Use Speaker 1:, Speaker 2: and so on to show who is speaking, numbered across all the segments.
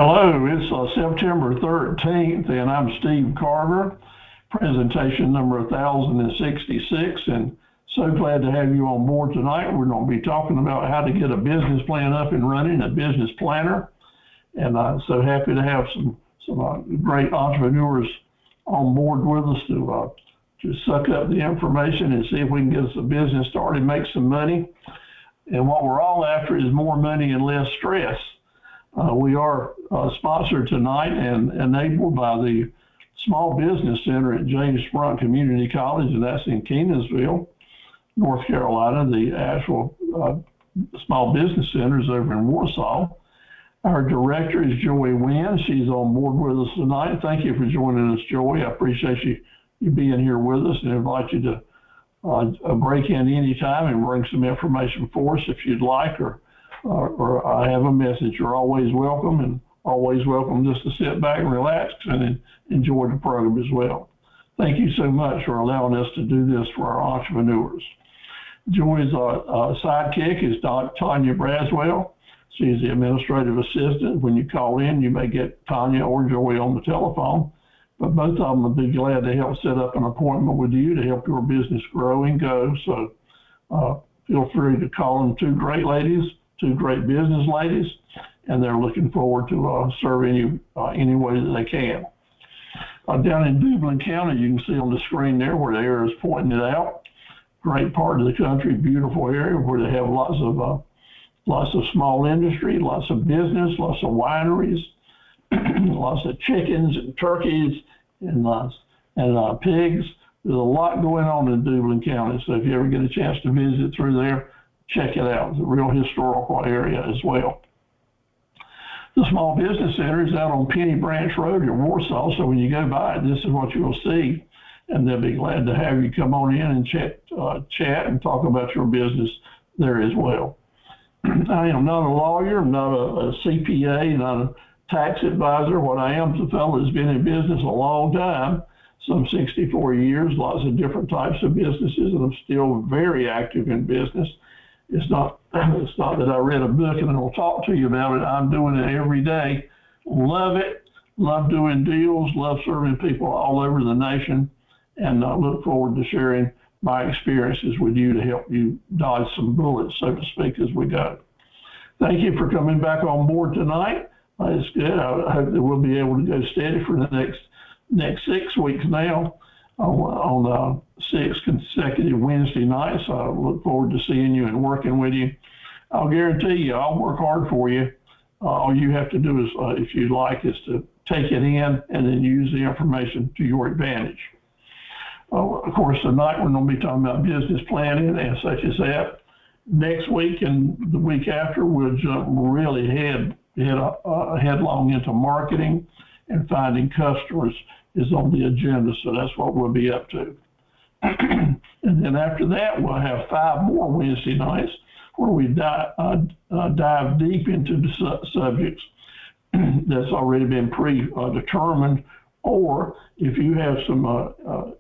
Speaker 1: Hello, it's September 13th, and I'm Steve Carver, presentation number 1066, and so glad to have you on board tonight. We're going to be talking about how to get a business plan up and running, a business planner, and I'm so happy to have some great entrepreneurs on board with us to suck up the information and see if we can get us a business started, make some money. And what we're all after is more money and less stress. We are sponsored tonight and enabled by the Small Business Center at James Sprunk Community College, and that's in Kenansville, North Carolina. The actual Small Business Center is over in Warsaw. Our director is Joy Wynn. She's on board with us tonight. Thank you for joining us, Joy. I appreciate you being here with us, and invite you to break in anytime and bring some information for us if you'd like, or I have a message. You're always welcome, and always welcome just to sit back and relax and enjoy the program as well. Thank you so much for allowing us to do this for our entrepreneurs. Joy's sidekick is Tanya Braswell. She's the administrative assistant. When you call in, you may get Tanya or Joy on the telephone, but both of them will be glad to help set up an appointment with you to help your business grow and go. So feel free to call them. Two great ladies, two great business ladies, and they're looking forward to serving you any way that they can. Down in Dublin County, you can see on the screen there where the arrow is pointing it out. Great part of the country, beautiful area where they have lots of small industry, lots of business, lots of wineries, lots of chickens and turkeys and pigs. There's a lot going on in Dublin County, so if you ever get a chance to visit through there, check it out. It's a real historical area as well. The Small Business Center is out on Penny Branch Road in Warsaw, so when you go by it, this is what you'll see, and they'll be glad to have you come on in and chat and talk about your business there as well. I am not a lawyer, I'm not a CPA, not a tax advisor. What I am is a fellow that's been in business a long time, some 64 years, lots of different types of businesses, and I'm still very active in business. It's not that I read a book and I'll talk to you about it. I'm doing it every day. Love it. Love doing deals. Love serving people all over the nation. And I look forward to sharing my experiences with you to help you dodge some bullets, so to speak, as we go. Thank you for coming back on board tonight. It's good. I hope that we'll be able to go steady for the next 6 weeks now on 6 consecutive Wednesday nights. I look forward to seeing you and working with you. I'll guarantee you I'll work hard for you. All you have to do is, if you like, is to take it in and then use the information to your advantage. Of course, tonight we're going to be talking about business planning and such as that. Next week and the week after, we'll jump really headlong into marketing, and finding customers is on the agenda, so that's what we'll be up to. And then after that, we'll have 5 more Wednesday nights where we dive deep into the subjects that's already been predetermined, or if you have some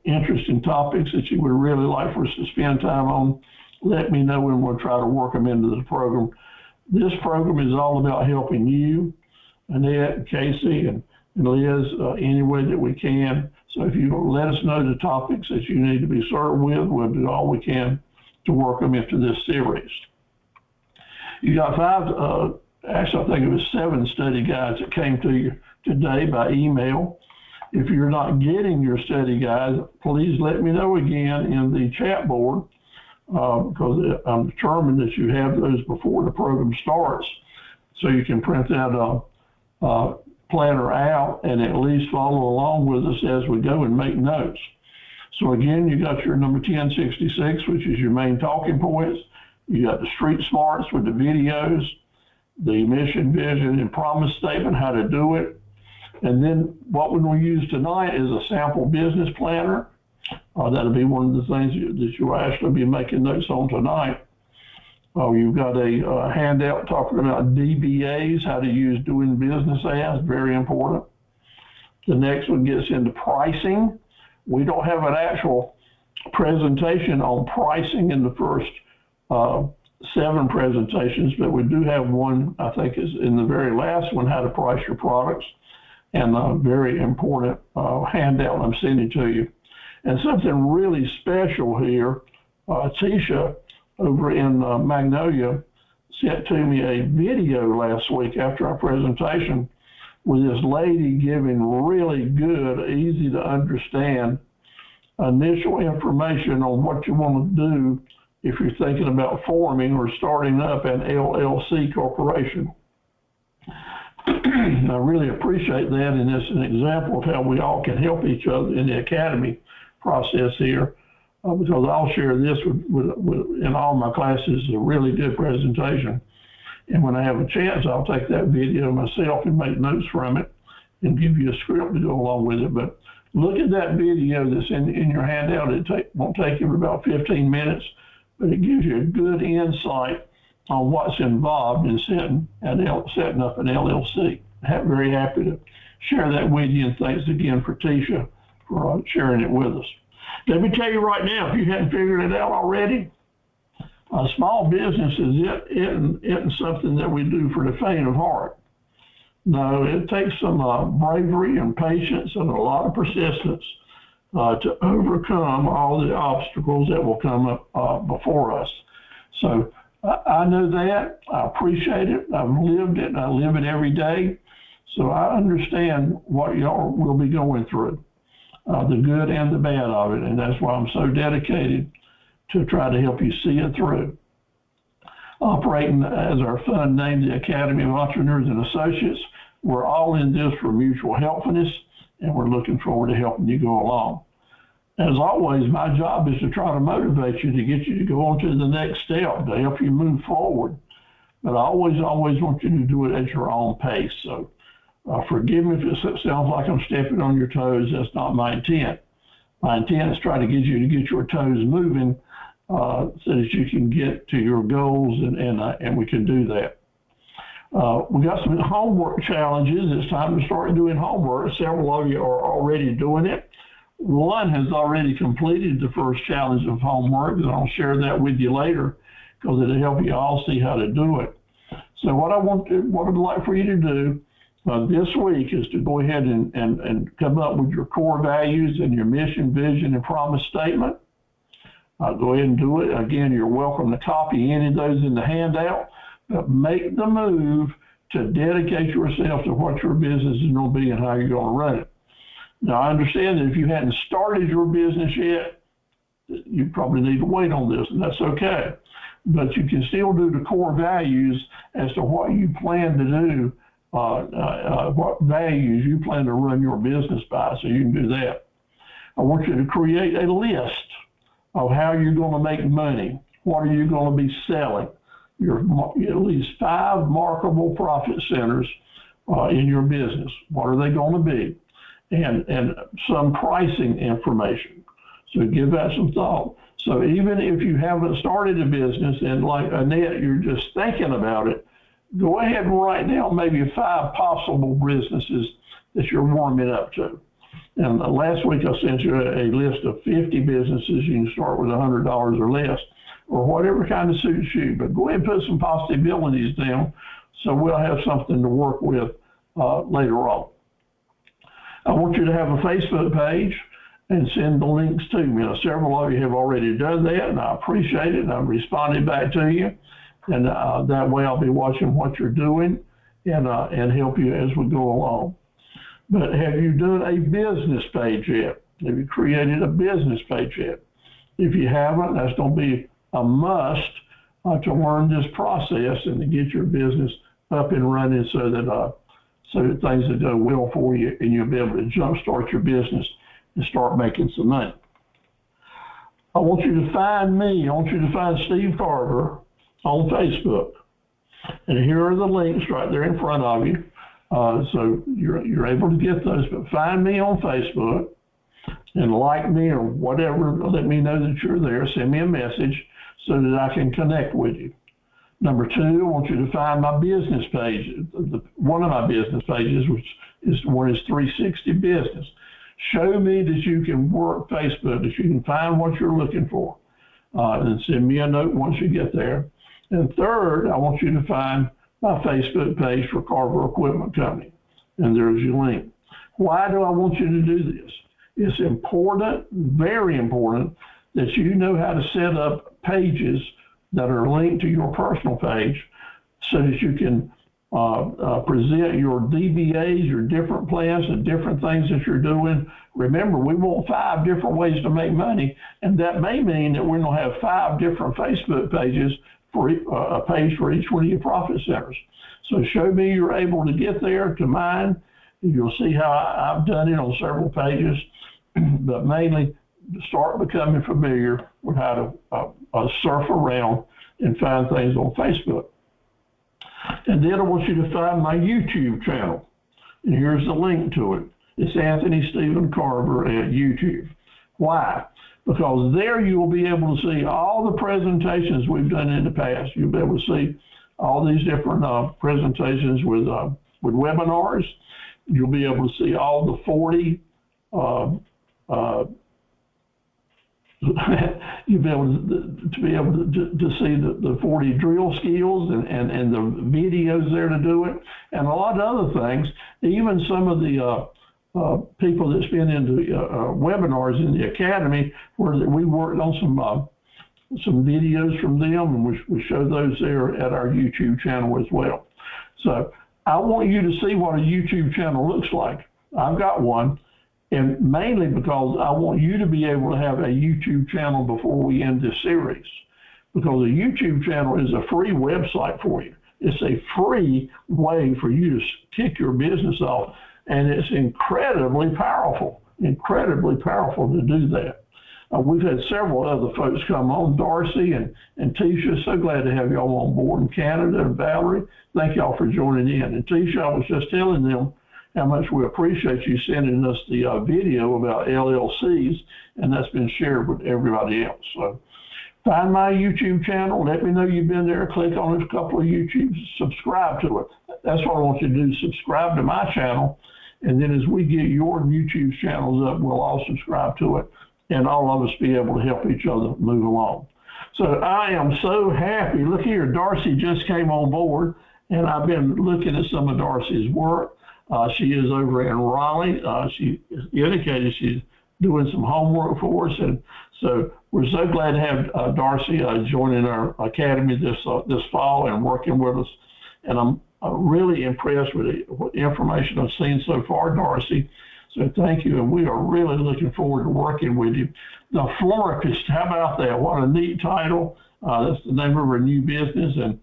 Speaker 1: interesting topics that you would really like for us to spend time on, let me know and we'll try to work them into the program. This program is all about helping you, Annette, Casey, and Liz, any way that we can. So if you let us know the topics that you need to be served with, we'll do all we can to work them into this series. You got 5, actually I think it was 7 study guides that came to you today by email. If you're not getting your study guides, please let me know again in the chat board, because I'm determined that you have those before the program starts, so you can print that planner out and at least follow along with us as we go and make notes. So again, you got your number 1066, which is your main talking points. You got the street smarts with the videos, the mission, vision, and promise statement, how to do it. And then what we're going to use tonight is a sample business planner. That'll be one of the things that you'll actually be making notes on tonight. You've got a handout talking about DBAs, how to use doing business ads, very important. The next one gets into pricing. We don't have an actual presentation on pricing in the first 7 presentations, but we do have one, I think is in the very last one, how to price your products, and a very important handout I'm sending to you. And something really special here, Tisha over in Magnolia sent to me a video last week after our presentation with this lady giving really good, easy to understand initial information on what you want to do if you're thinking about forming or starting up an LLC corporation. I really appreciate that, and it's an example of how we all can help each other in the academy process here, because I'll share this in all my classes, a really good presentation. And when I have a chance, I'll take that video myself and make notes from it and give you a script to go along with it. But look at that video that's in your handout. It won't take you about 15 minutes, but it gives you a good insight on what's involved in setting up an LLC. Very happy to share that with you, and thanks again for Tisha for sharing it with us. Let me tell you right now, if you hadn't figured it out already, a small business isn't something that we do for the faint of heart. No, it takes some bravery and patience and a lot of persistence to overcome all the obstacles that will come up before us. So I know that, I appreciate it, I've lived it, and I live it every day. So I understand what y'all will be going through, the good and the bad of it, and that's why I'm so dedicated to try to help you see it through. Operating as our fund named the Academy of Entrepreneurs and Associates, we're all in this for mutual helpfulness, and we're looking forward to helping you go along. As always, my job is to try to motivate you, to get you to go on to the next step, to help you move forward. But I always want you to do it at your own pace. So forgive me if it sounds like I'm stepping on your toes. That's not my intent. My intent is try to get you to get your toes moving so that you can get to your goals, and we can do that. We got some homework challenges. It's time to start doing homework. Several of you are already doing it. One has already completed the first challenge of homework, and I'll share that with you later because it'll help you all see how to do it. So what I'd like for you to do this week is to go ahead and come up with your core values and your mission, vision, and promise statement. Go ahead and do it. Again, you're welcome to copy any of those in the handout, but make the move to dedicate yourself to what your business is going to be and how you're going to run it. Now, I understand that if you hadn't started your business yet, you probably need to wait on this, and that's okay. But you can still do the core values as to what you plan to do, what values you plan to run your business by, so you can do that. I want you to create a list of how you're going to make money. What are you going to be selling? At least 5 marketable profit centers in your business. What are they going to be? And some pricing information. So give that some thought. So even if you haven't started a business and like Annette, you're just thinking about it, go ahead and write down maybe 5 possible businesses that you're warming up to. And last week I sent you a list of 50 businesses. You can start with $100 or less, or whatever kind of suits you. But go ahead and put some possibilities down so we'll have something to work with later on. I want you to have a Facebook page and send the links to me. Now, several of you have already done that, and I appreciate it, and I've responded back to you. And that way I'll be watching what you're doing and help you as we go along. But have you done a business page yet? Have you created a business page yet? If you haven't, that's going to be a must to learn this process and to get your business up and running so that things will go well for you and you'll be able to jumpstart your business and start making some money. I want you to find me. I want you to find Steve Carver on Facebook. And here are the links right there in front of you. So you're able to get those. But find me on Facebook and like me or whatever. Let me know that you're there. Send me a message so that I can connect with you. Number 2, I want you to find my business page, one of my business pages, which is 360 Business. Show me that you can work Facebook, that you can find what you're looking for, and send me a note once you get there. And third, I want you to find my Facebook page for Carver Equipment Company. And there's your link. Why do I want you to do this? It's important, very important, that you know how to set up pages that are linked to your personal page so that you can present your DBAs, your different plans, and different things that you're doing. Remember, we want 5 different ways to make money, and that may mean that we're going to have 5 different Facebook pages for a page for each one of your profit centers. So show me you're able to get there to mine. You'll see how I've done it on several pages, but mainly start becoming familiar with how to surf around and find things on Facebook. And then I want you to find my YouTube channel. And here's the link to it. It's Anthony Stephen Carver at YouTube. Why? Because there you will be able to see all the presentations we've done in the past. You'll be able to see all these different presentations with webinars. You'll be able to see all the 40 you'll be able to see the 40 drill skills and the videos there to do it, and a lot of other things. Even some of the people that's been into webinars in the academy, where we worked on some videos from them, and we show those there at our YouTube channel as well. So I want you to see what a YouTube channel looks like. I've got one. And mainly because I want you to be able to have a YouTube channel before we end this series. Because a YouTube channel is a free website for you. It's a free way for you to kick your business off. And it's incredibly powerful to do that. We've had several other folks come on, Darcy and Tisha. So glad to have y'all on board in Canada, and Valerie. Thank y'all for joining in. And Tisha, I was just telling them how much we appreciate you sending us the video about LLCs, and that's been shared with everybody else. So find my YouTube channel, let me know you've been there, click on a couple of YouTubes, subscribe to it. That's what I want you to do, subscribe to my channel, and then as we get your YouTube channels up, we'll all subscribe to it, and all of us be able to help each other move along. So I am so happy. Look here, Darcy just came on board, and I've been looking at some of Darcy's work. She is over in Raleigh. She indicated she's doing some homework for us, and so we're so glad to have Darcy joining our academy this fall and working with us. And I'm really impressed with the information I've seen so far, Darcy. So thank you, and we are really looking forward to working with you. The Florist, how about that? What a neat title. That's the name of her new business, and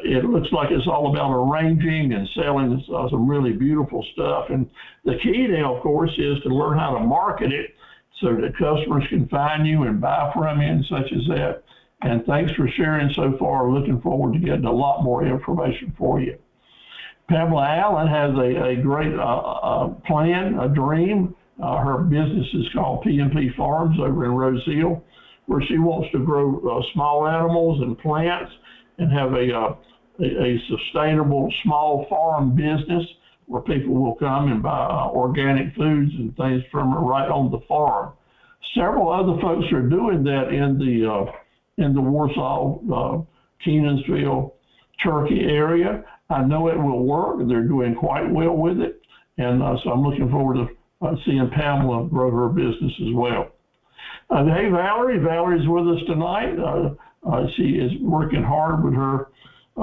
Speaker 1: it looks like it's all about arranging and selling some really beautiful stuff. And the key now, of course, is to learn how to market it so that customers can find you and buy from you and such as that. And thanks for sharing so far. Looking forward to getting a lot more information for you. Pamela Allen has a great plan, a dream. Her business is called P&P Farms over in Rose Hill, where she wants to grow small animals and plants and have a sustainable small farm business where people will come and buy organic foods and things from her right on the farm. Several other folks are doing that in the Warsaw, Kenansville, Turkey area. I know it will work. They're doing quite well with it. And so I'm looking forward to seeing Pamela grow her business as well. Hey, Valerie. Valerie's with us tonight. She is working hard with her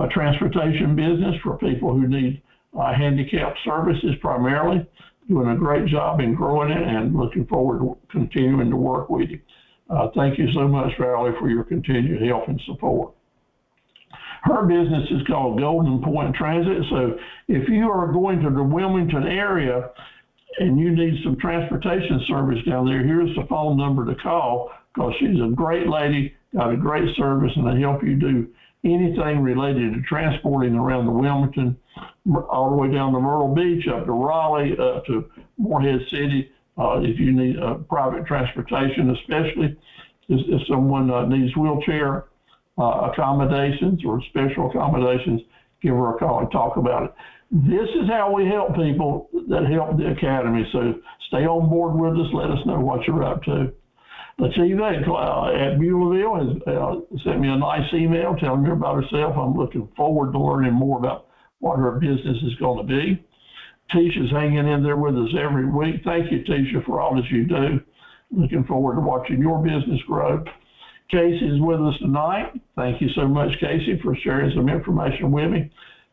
Speaker 1: transportation business for people who need handicapped services primarily, doing a great job in growing it and looking forward to continuing to work with you. Thank you so much, Valerie, for your continued help and support. Her business is called Golden Point Transit. So if you are going to the Wilmington area and you need some transportation service down there, here's the phone number to call, because she's a great lady, got a great service, and they help you do anything related to transporting around the Wilmington, all the way down to Myrtle Beach, up to Raleigh, up to Morehead City, if you need private transportation, especially if someone needs wheelchair accommodations or special accommodations, give her a call and talk about it. This is how we help people that help the Academy. So stay on board with us. Let us know what you're up to. Latifa at Beulaville has sent me a nice email telling me about herself. I'm looking forward to learning more about what her business is going to be. Tisha's hanging in there with us every week. Thank you, Tisha, for all that you do. Looking forward to watching your business grow. Casey is with us tonight. Thank you so much, Casey, for sharing some information with me.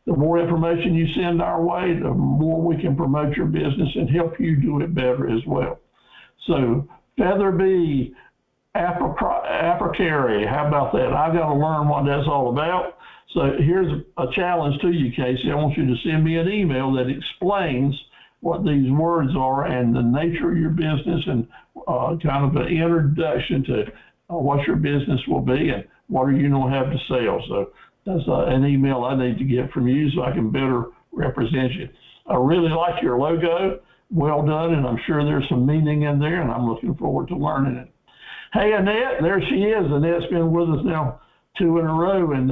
Speaker 1: The more information you send our way, the more we can promote your business and help you do it better as well. So, Featherbee Apicary, how about that? I've got to learn what that's all about. So here's a challenge to you, Casey. I want you to send me an email that explains what these words are and the nature of your business and kind of an introduction to what your business will be and what are you going to have to sell. So that's an email I need to get from you so I can better represent you. I really like your logo. Well done, and I'm sure there's some meaning in there, and I'm looking forward to learning it. Hey, Annette, there she is. Annette's been with us now 2 in a row, and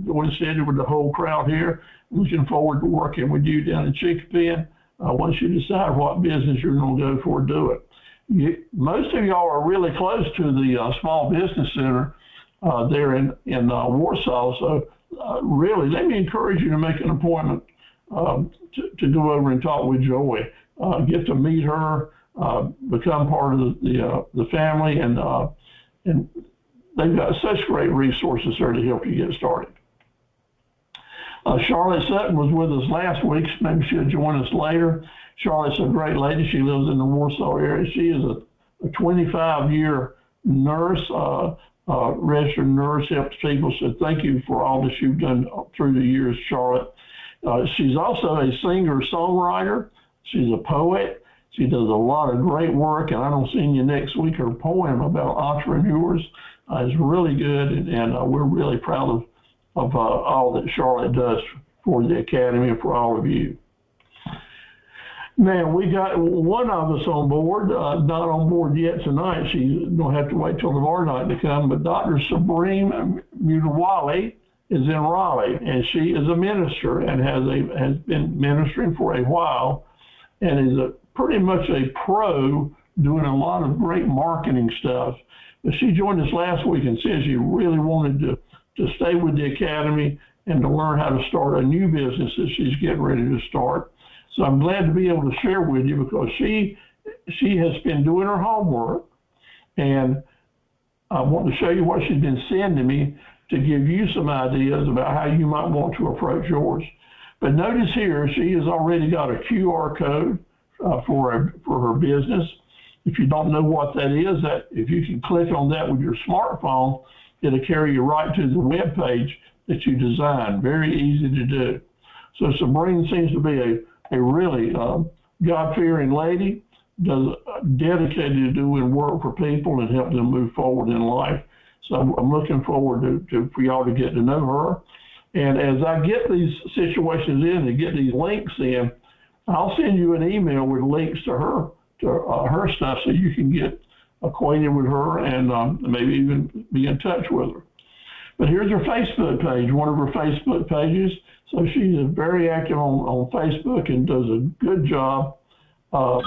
Speaker 1: going steady with the whole crowd here. Looking forward to working with you down in Chicopee. Once you decide what business you're going to go for, do it. Most of y'all are really close to the Small Business Center there in Warsaw, so really let me encourage you to make an appointment to go over and talk with Joy. Get to meet her, become part of the family, and they've got such great resources there to help you get started. Charlotte Sutton was with us last week. Maybe she'll join us later. Charlotte's a great lady. She lives in the Warsaw area. She is a 25-year nurse, registered nurse, helps people. So thank you for all that you've done through the years, Charlotte. She's also a singer-songwriter. She's a poet. She does a lot of great work, and I don't see you next week. Her poem about entrepreneurs is really good, and we're really proud of all that Charlotte does for the Academy and for all of you. Now, we got one of us on board, not on board yet tonight. She's going to have to wait till tomorrow night to come, but Dr. Sabrine Mutawali is in Raleigh, and she is a minister and has been ministering for a while and is pretty much a pro doing a lot of great marketing stuff. But she joined us last week and said she really wanted to stay with the Academy and to learn how to start a new business that she's getting ready to start. So I'm glad to be able to share with you because she has been doing her homework, and I want to show you what she's been sending me to give you some ideas about how you might want to approach yours. But notice here, she has already got a QR code for her business. If you don't know what that is, if you can click on that with your smartphone, it'll carry you right to the web page that you designed. Very easy to do. So Sabrine seems to be a really God-fearing lady, dedicated to doing work for people and help them move forward in life. So I'm looking forward for y'all to get to know her. And as I get these situations in and get these links in, I'll send you an email with links to her stuff so you can get acquainted with her and maybe even be in touch with her. But here's her Facebook page, one of her Facebook pages. So she's very active on Facebook and does a good job of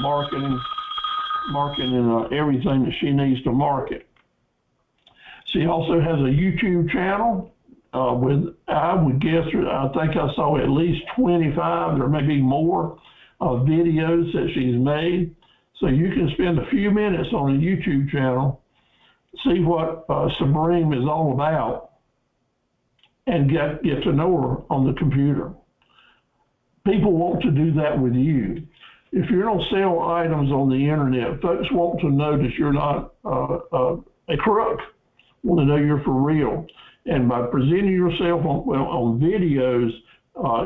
Speaker 1: marketing everything that she needs to market. She also has a YouTube channel with, I would guess, I think I saw at least 25 or maybe more videos that she's made. So you can spend a few minutes on a YouTube channel, see what Sabrine is all about, and get to know her on the computer. People want to do that with you. If you don't sell items on the internet, folks want to know that you're not a crook, want to know you're for real. And by presenting yourself on videos,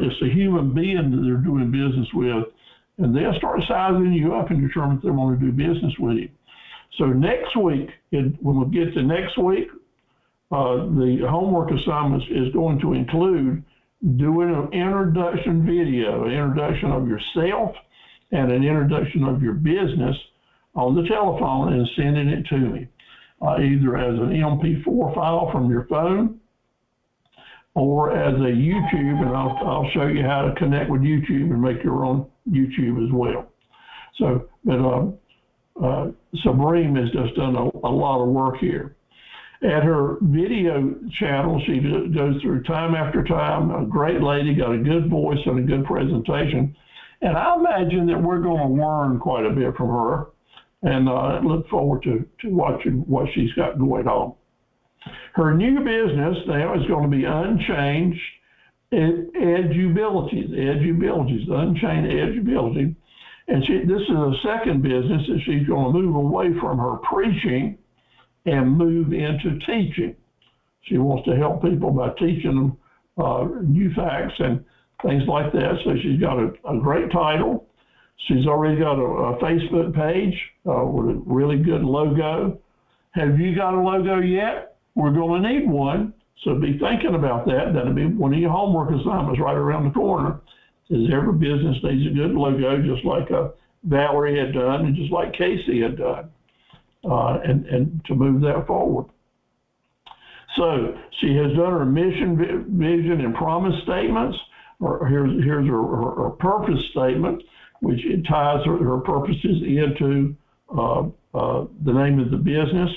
Speaker 1: it's a human being that they're doing business with, and they'll start sizing you up and determine if they want to do business with you. So next week, when we get to next week, the homework assignments is going to include doing an introduction video, an introduction of yourself and an introduction of your business on the telephone and sending it to me, either as an MP4 file from your phone or as a YouTube, and I'll show you how to connect with YouTube and make your own YouTube as well. So, but Sabrina has just done a lot of work here. At her video channel, she goes through time after time. A great lady, got a good voice and a good presentation. And I imagine that we're going to learn quite a bit from her, and look forward to watching what she's got going on. Her new business now is going to be Unchained Edubility, Unchained Edubility. And this is a second business that she's going to move away from her preaching and move into teaching. She wants to help people by teaching them new facts and things like that. So she's got a great title. She's already got a Facebook page with a really good logo. Have you got a logo yet? We're going to need one. So be thinking about that. That'll be one of your homework assignments right around the corner. Is every business needs a good logo, just like Valerie had done and just like Casey had done, and to move that forward. So she has done her mission, vision, and promise statements. Here's her purpose statement, which it ties her purposes into the name of the business.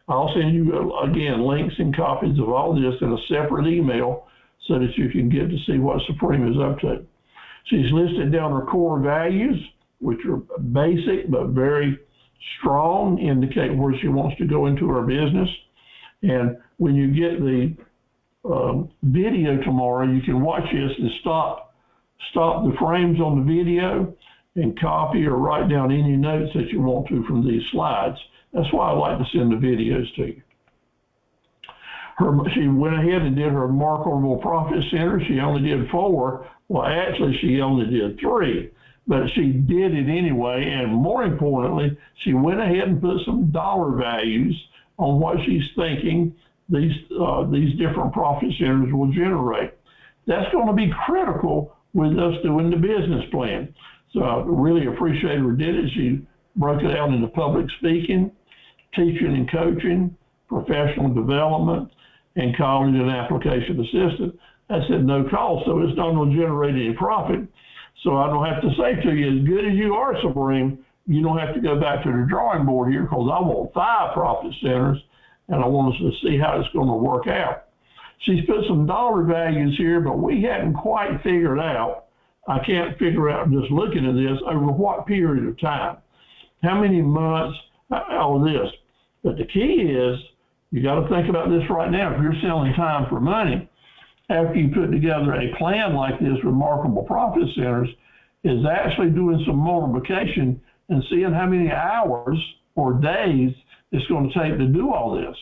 Speaker 1: I'll send you, again, links and copies of all this in a separate email so that you can get to see what Supreme is up to. She's listed down her core values, which are basic but very strong, indicate where she wants to go into her business. And when you get the video tomorrow, you can watch this and stop the frames on the video and copy or write down any notes that you want to from these slides. That's why I like to send the videos to you. She went ahead and did her Remarkable Profit Center. She only did 4. Well, actually, she only did 3, but she did it anyway. And more importantly, she went ahead and put some dollar values on what she's thinking these different profit centers will generate. That's going to be critical with us doing the business plan. So I really appreciate her did it. She broke it out into public speaking, teaching and coaching, professional development, and college and application assistant. That's at no cost, so it's not going to generate any profit. So I don't have to say to you, as good as you are, Supreme, you don't have to go back to the drawing board here, because I want 5 profit centers, and I want us to see how it's going to work out. She's put some dollar values here, but we hadn't quite figured out, I can't figure out just looking at this, over what period of time. How many months, all of this. But the key is, you got to think about this right now. If you're selling time for money, after you put together a plan like this, Remarkable Profit Centers, is actually doing some multiplication and seeing how many hours or days it's going to take to do all this.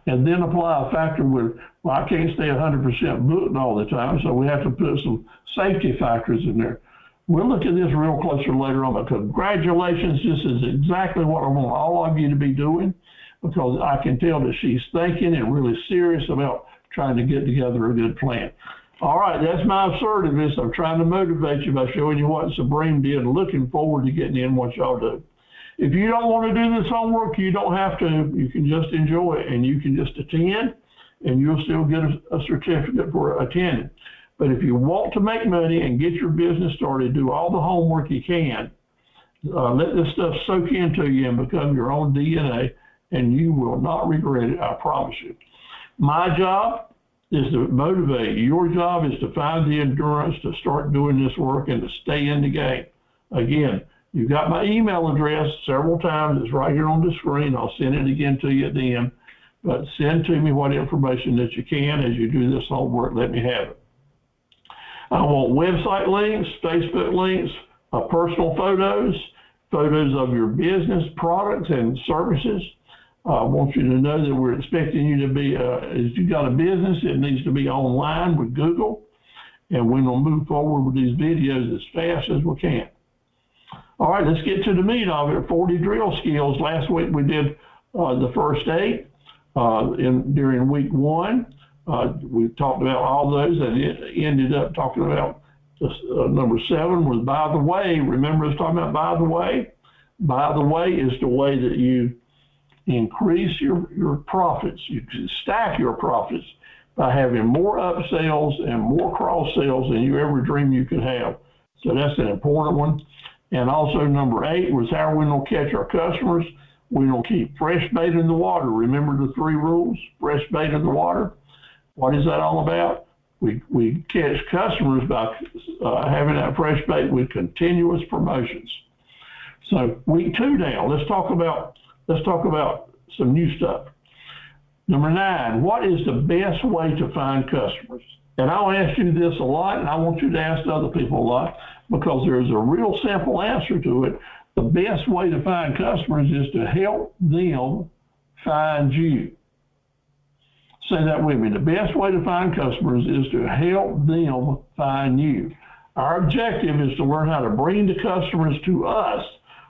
Speaker 1: And then apply a factor with, well, I can't stay 100% booked all the time, so we have to put some safety factors in there. We'll look at this real closer later on, but congratulations, this is exactly what I want all of you to be doing, because I can tell that she's thinking and really serious about trying to get together a good plan. All right, that's my assertiveness. I'm trying to motivate you by showing you what Sabrina did and looking forward to getting in what y'all do. If you don't want to do this homework, you don't have to. You can just enjoy it, and you can just attend, and you'll still get a certificate for attending. But if you want to make money and get your business started, do all the homework you can. Let this stuff soak into you and become your own DNA, and you will not regret it, I promise you. My job is to motivate. Your job is to find the endurance to start doing this work and to stay in the game. Again, you got my email address several times. It's right here on the screen. I'll send it again to you at the end. But send to me what information that you can as you do this homework. Let me have it. I want website links, Facebook links, personal photos of your business, products, and services. I want you to know that we're expecting you to be, if you've got a business, it needs to be online with Google, and we're going to move forward with these videos as fast as we can. All right, let's get to the meat of it. 40 drill skills. Last week we did the first 8 during week 1. We talked about all those, and it ended up talking about number 7 was by the way. Remember us talking about by the way? By the way is the way that you increase your profits. You can stack your profits by having more upsells and more cross sales than you ever dreamed you could have. So that's an important one. And also number 8 was how we're going to catch our customers. We're going to keep fresh bait in the water. Remember the 3 rules, fresh bait in the water? What is that all about? We catch customers by having that fresh bait with continuous promotions. So week 2 now, let's talk about some new stuff. Number 9, what is the best way to find customers? And I'll ask you this a lot, and I want you to ask other people a lot, because there's a real simple answer to it. The best way to find customers is to help them find you. Say that with me. The best way to find customers is to help them find you. Our objective is to learn how to bring the customers to us,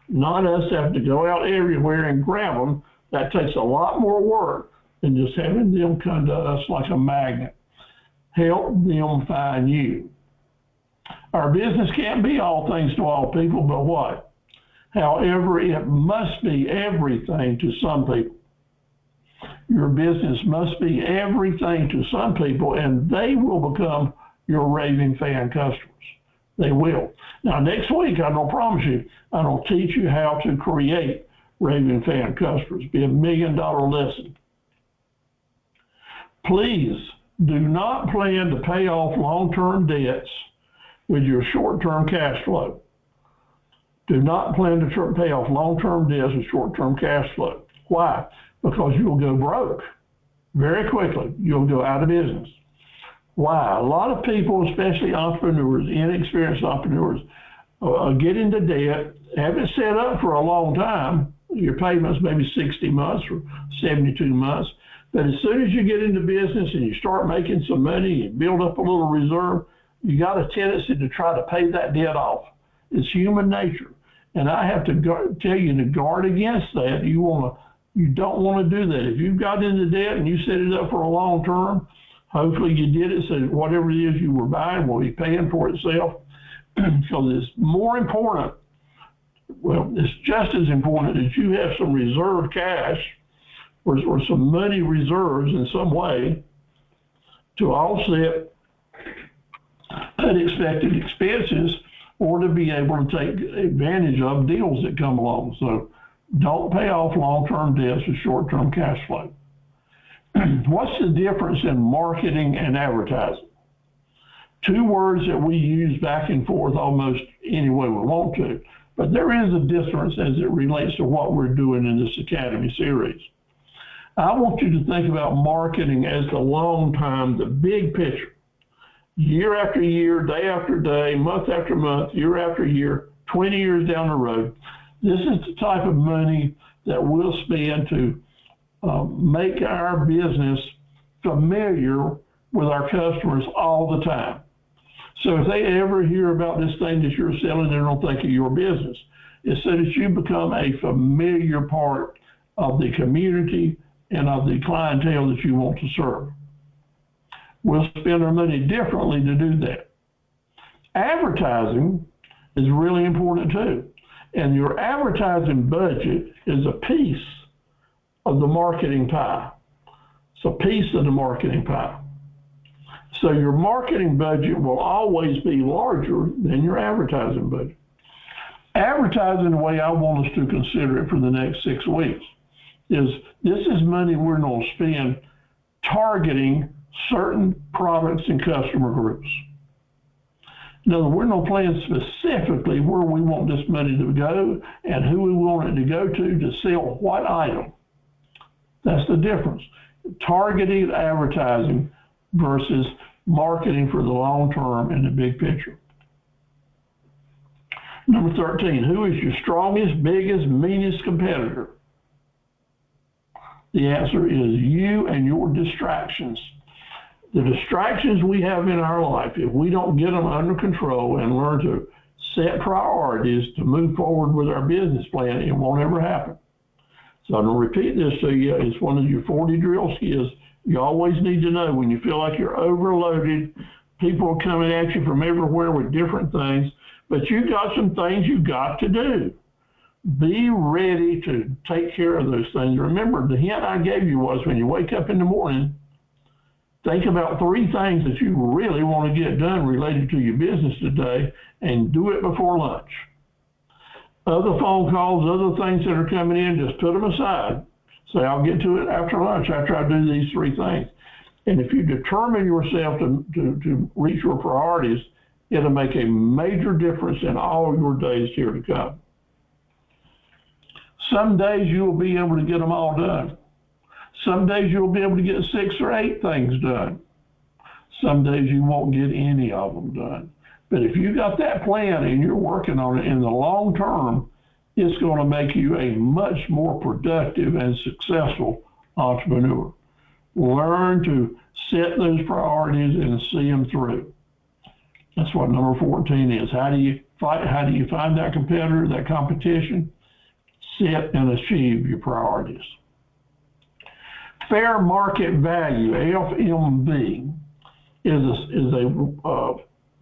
Speaker 1: not us have to go out everywhere and grab them. That takes a lot more work than just having them come to us like a magnet. Help them find you. Our business can't be all things to all people, but what? However, it must be everything to some people. Your business must be everything to some people, and they will become your raving fan customers. They will. Now, next week, I don't promise you, I don't teach you how to create raving fan customers. It'll be $1 million lesson. Please do not plan to pay off long-term debts with your short-term cash flow. Do not plan to pay off long-term debts with short-term cash flow. Why? Because you'll go broke very quickly. You'll go out of business. Why? A lot of people, especially entrepreneurs, inexperienced entrepreneurs, get into debt, have it set up for a long time. Your payments maybe 60 months or 72 months. But as soon as you get into business and you start making some money, you build up a little reserve, you got a tendency to try to pay that debt off. It's human nature. And I have to tell you to guard against that. You don't want to do that. If you've got into debt and you set it up for a long term, hopefully you did it so whatever it is you were buying will be paying for itself. Because it's more important, well, it's just as important that you have some reserve cash or some money reserves in some way to offset unexpected expenses or to be able to take advantage of deals that come along. So don't pay off long-term debts with short-term cash flow. What's the difference in marketing and advertising? 2 words that we use back and forth almost any way we want to, but there is a difference as it relates to what we're doing in this Academy series. I want you to think about marketing as the long time, the big picture. Year after year, day after day, month after month, year after year, 20 years down the road. This is the type of money that we'll spend to make our business familiar with our customers all the time. So if they ever hear about this thing that you're selling, they don't think of your business. It's so that you become a familiar part of the community and of the clientele that you want to serve. We'll spend our money differently to do that. Advertising is really important too. And your advertising budget is a piece of the marketing pie. It's a piece of the marketing pie. So your marketing budget will always be larger than your advertising budget. Advertising, the way I want us to consider it for the next 6 weeks, is this is money we're going to spend targeting certain products and customer groups. No, we're not planning specifically where we want this money to go and who we want it to go to sell what item. That's the difference. Targeted advertising versus marketing for the long term and the big picture. Number 13, who is your strongest, biggest, meanest competitor? The answer is you and your distractions. The distractions we have in our life, if we don't get them under control and learn to set priorities to move forward with our business plan, it won't ever happen. So I'm going to repeat this to you. It's one of your 40 drill skills. You always need to know when you feel like you're overloaded, people are coming at you from everywhere with different things, but you got some things you got to do. Be ready to take care of those things. Remember, the hint I gave you was when you wake up in the morning, think about 3 things that you really want to get done related to your business today and do it before lunch. Other phone calls, other things that are coming in, just put them aside. Say, I'll get to it after lunch, after I do these three things. And if you determine yourself to reach your priorities, it'll make a major difference in all your days here to come. Some days you will be able to get them all done. Some days you'll be able to get 6 or 8 things done. Some days you won't get any of them done. But if you got that plan and you're working on it in the long term, it's going to make you a much more productive and successful entrepreneur. Learn to set those priorities and see them through. That's what number 14 is. How do you find that competitor, that competition? Set and achieve your priorities. Fair market value, FMV, is a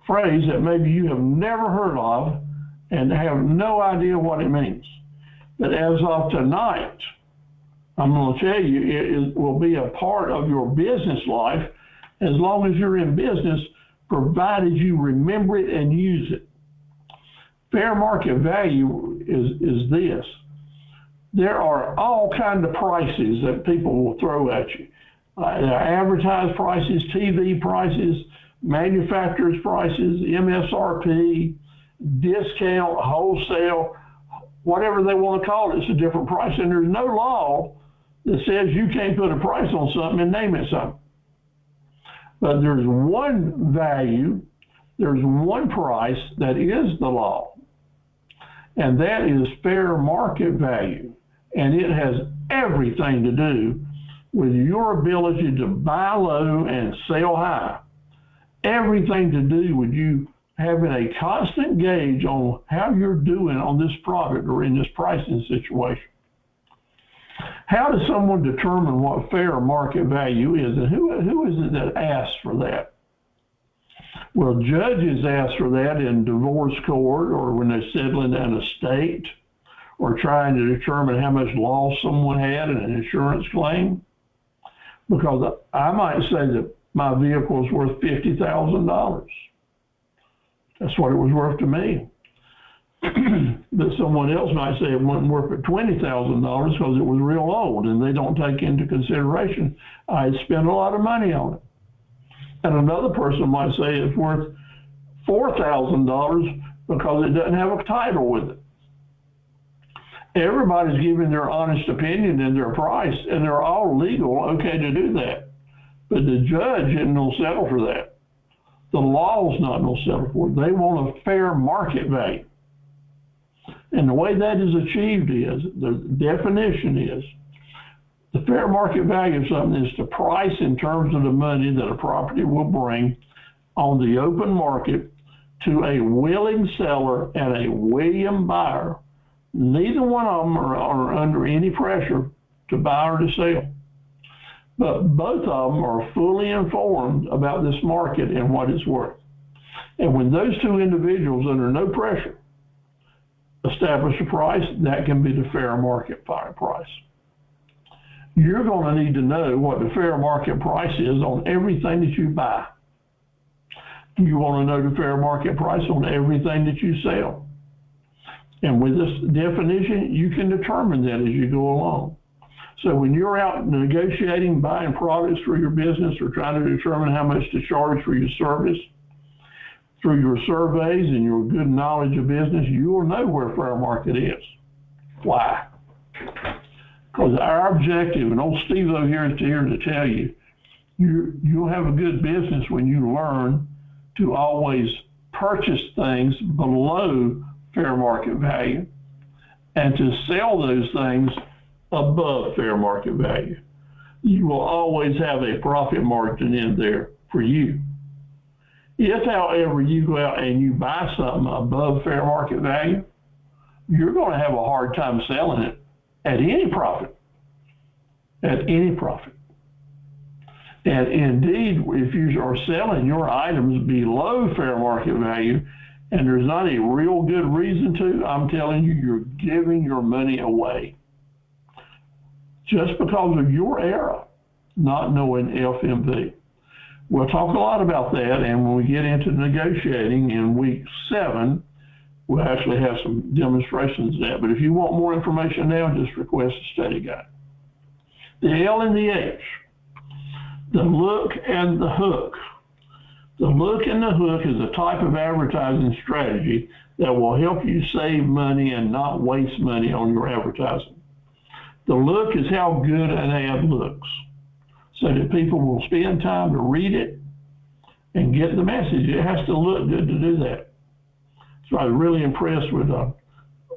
Speaker 1: phrase that maybe you have never heard of and have no idea what it means. But as of tonight, I'm going to tell you, it will be a part of your business life as long as you're in business, provided you remember it and use it. Fair market value is this. There are all kinds of prices that people will throw at you. Advertised prices, TV prices, manufacturer's prices, MSRP, discount, wholesale, whatever they want to call it, it's a different price. And there's no law that says you can't put a price on something and name it something. But there's one value, there's one price that is the law, and that is fair market value. And it has everything to do with your ability to buy low and sell high. Everything to do with you having a constant gauge on how you're doing on this product or in this pricing situation. How does someone determine what fair market value is, and who is it that asks for that? Well, judges ask for that in divorce court or when they're settling an estate or trying to determine how much loss someone had in an insurance claim. Because I might say that my vehicle is worth $50,000. That's what it was worth to me. But someone else might say it wasn't worth $20,000 because it was real old, and they don't take into consideration I spent a lot of money on it. And another person might say it's worth $4,000 because it doesn't have a title with it. Everybody's giving their honest opinion and their price, and they're all legal, okay to do that. But the judge isn't going to settle for that. The law's not going to settle for it. They want a fair market value. And the way that is achieved is, the definition is, the fair market value of something is the price in terms of the money that a property will bring on the open market to a willing seller and a willing buyer. Neither one of them are under any pressure to buy or to sell. But both of them are fully informed about this market and what it's worth. And when those two individuals, under no pressure, establish a price, that can be the fair market price. You're going to need to know what the fair market price is on everything that you buy. You want to know the fair market price on everything that you sell. And with this definition, you can determine that as you go along. So when you're out negotiating, buying products for your business or trying to determine how much to charge for your service, through your surveys and your good knowledge of business, you will know where fair market is. Why? Because our objective, and old Steve-O here is here to tell you, you'll have a good business when you learn to always purchase things below fair market value and to sell those things above fair market value. You will always have a profit margin in there for you. If, however, you go out and you buy something above fair market value, you're going to have a hard time selling it at any profit. At any profit. And indeed, if you are selling your items below fair market value, and there's not a real good reason to, I'm telling you, you're giving your money away. Just because of your error, not knowing FMV. We'll talk a lot about that, and when we get into negotiating in week 7, we'll actually have some demonstrations of that. But if you want more information now, just request a study guide. The L and the H, the look and the hook. The look and the hook is a type of advertising strategy that will help you save money and not waste money on your advertising. The look is how good an ad looks, so that people will spend time to read it and get the message. It has to look good to do that. So I was really impressed with some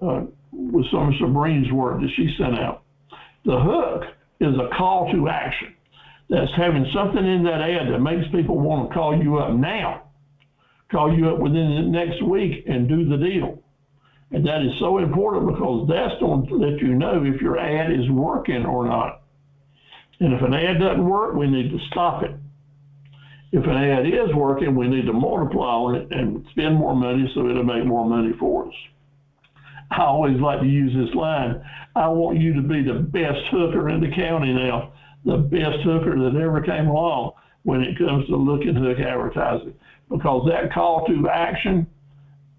Speaker 1: of Sabrina's work that she sent out. The hook is a call to action. That's having something in that ad that makes people want to call you up now, call you up within the next week and do the deal. And that is so important because that's going to let you know if your ad is working or not. And if an ad doesn't work, we need to stop it. If an ad is working, we need to multiply on it and spend more money so it'll make more money for us. I always like to use this line, I want you to be the best hooker in the county now, the best hooker that ever came along when it comes to look and hook advertising, because that call to action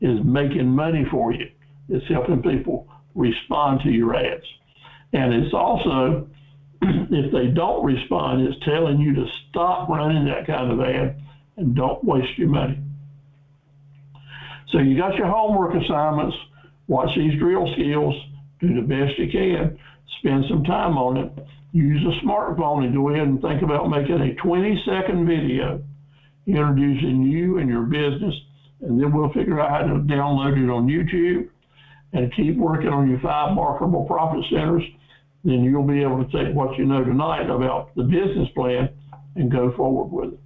Speaker 1: is making money for you. It's helping people respond to your ads. And it's also, if they don't respond, it's telling you to stop running that kind of ad and don't waste your money. So you got your homework assignments, watch these drill skills, do the best you can, spend some time on it, use a smartphone and go ahead and think about making a 20-second video introducing you and your business, and then we'll figure out how to download it on YouTube and keep working on your 5 marketable profit centers. Then you'll be able to take what you know tonight about the business plan and go forward with it.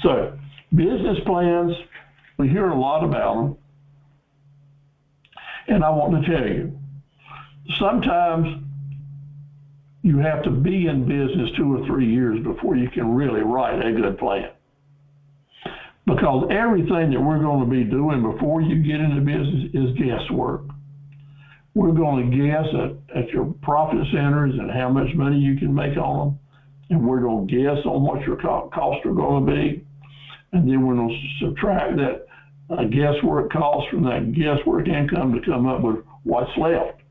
Speaker 1: So, business plans, we hear a lot about them. And I want to tell you, sometimes you have to be in business 2 or 3 years before you can really write a good plan. Because everything that we're going to be doing before you get into business is guesswork. We're going to guess at your profit centers and how much money you can make on them. And we're going to guess on what your costs are going to be. And then we're going to subtract that guesswork cost from that guesswork income to come up with what's left.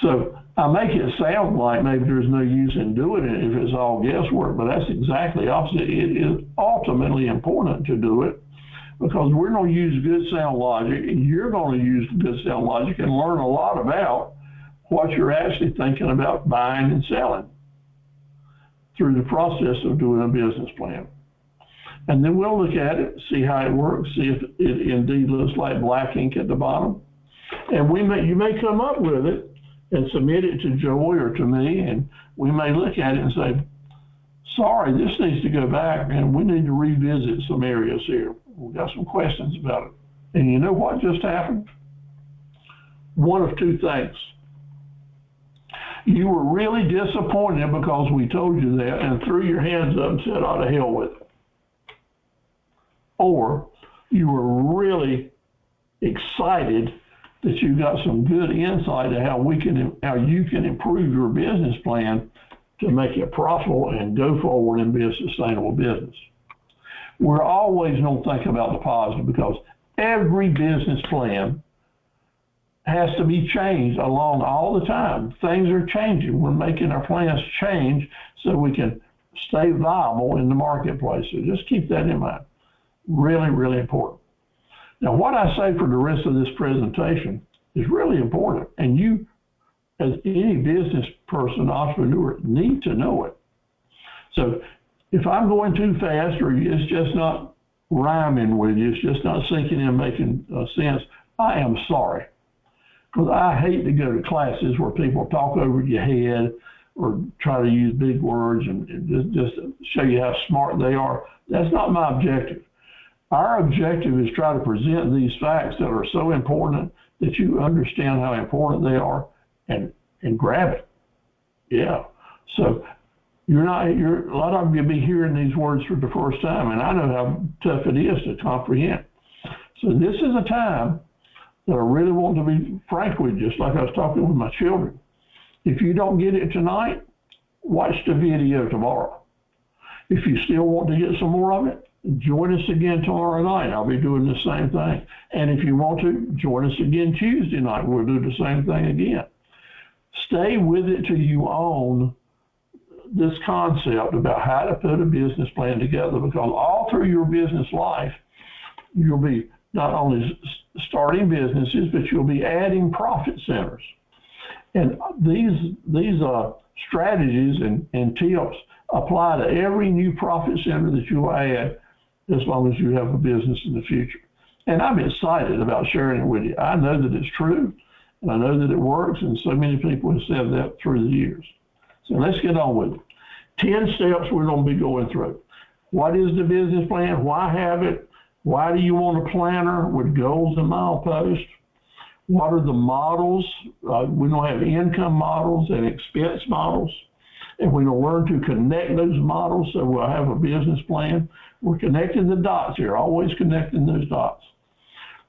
Speaker 1: So I make it sound like maybe there's no use in doing it if it's all guesswork, but that's exactly opposite. It is ultimately important to do it because we're going to use good sound logic, and you're going to use good sound logic and learn a lot about what you're actually thinking about buying and selling through the process of doing a business plan. And then we'll look at it, see how it works, see if it indeed looks like black ink at the bottom. And you may come up with it and submit it to Joy or to me, and we may look at it and say, sorry, this needs to go back and we need to revisit some areas here. We've got some questions about it. And you know what just happened? One of two things. You were really disappointed because we told you that and threw your hands up and said, oh, to hell with it. Or you were really excited that you got some good insight to how you can improve your business plan to make it profitable and go forward and be a sustainable business. We're always going to think about the positive because every business plan has to be changed along all the time. Things are changing. We're making our plans change so we can stay viable in the marketplace. So just keep that in mind. Really, really important. Now, what I say for the rest of this presentation is really important, and you, as any business person, entrepreneur, need to know it. So if I'm going too fast or it's just not rhyming with you, it's just not sinking in, making sense, I am sorry. Because I hate to go to classes where people talk over your head or try to use big words and just show you how smart they are. That's not my objective. Our objective is try to present these facts that are so important that you understand how important they are and grab it. Yeah. So a lot of you will be hearing these words for the first time, and I know how tough it is to comprehend. So this is a time that I really want to be frank with you, just like I was talking with my children. If you don't get it tonight, watch the video tomorrow. If you still want to get some more of it, join us again tomorrow night. I'll be doing the same thing. And if you want to, join us again Tuesday night. We'll do the same thing again. Stay with it till you own this concept about how to put a business plan together, because all through your business life, you'll be not only starting businesses, but you'll be adding profit centers. And these strategies and tips apply to every new profit center that you'll add as long as you have a business in the future. And I'm excited about sharing it with you. I know that it's true, and I know that it works, and so many people have said that through the years. So let's get on with it. 10 steps we're going to be going through. What is the business plan? Why have it? Why do you want a planner with goals and mileposts? What are the models? We're going to have income models and expense models, and we're going to learn to connect those models so we'll have a business plan. We're connecting the dots here, always connecting those dots.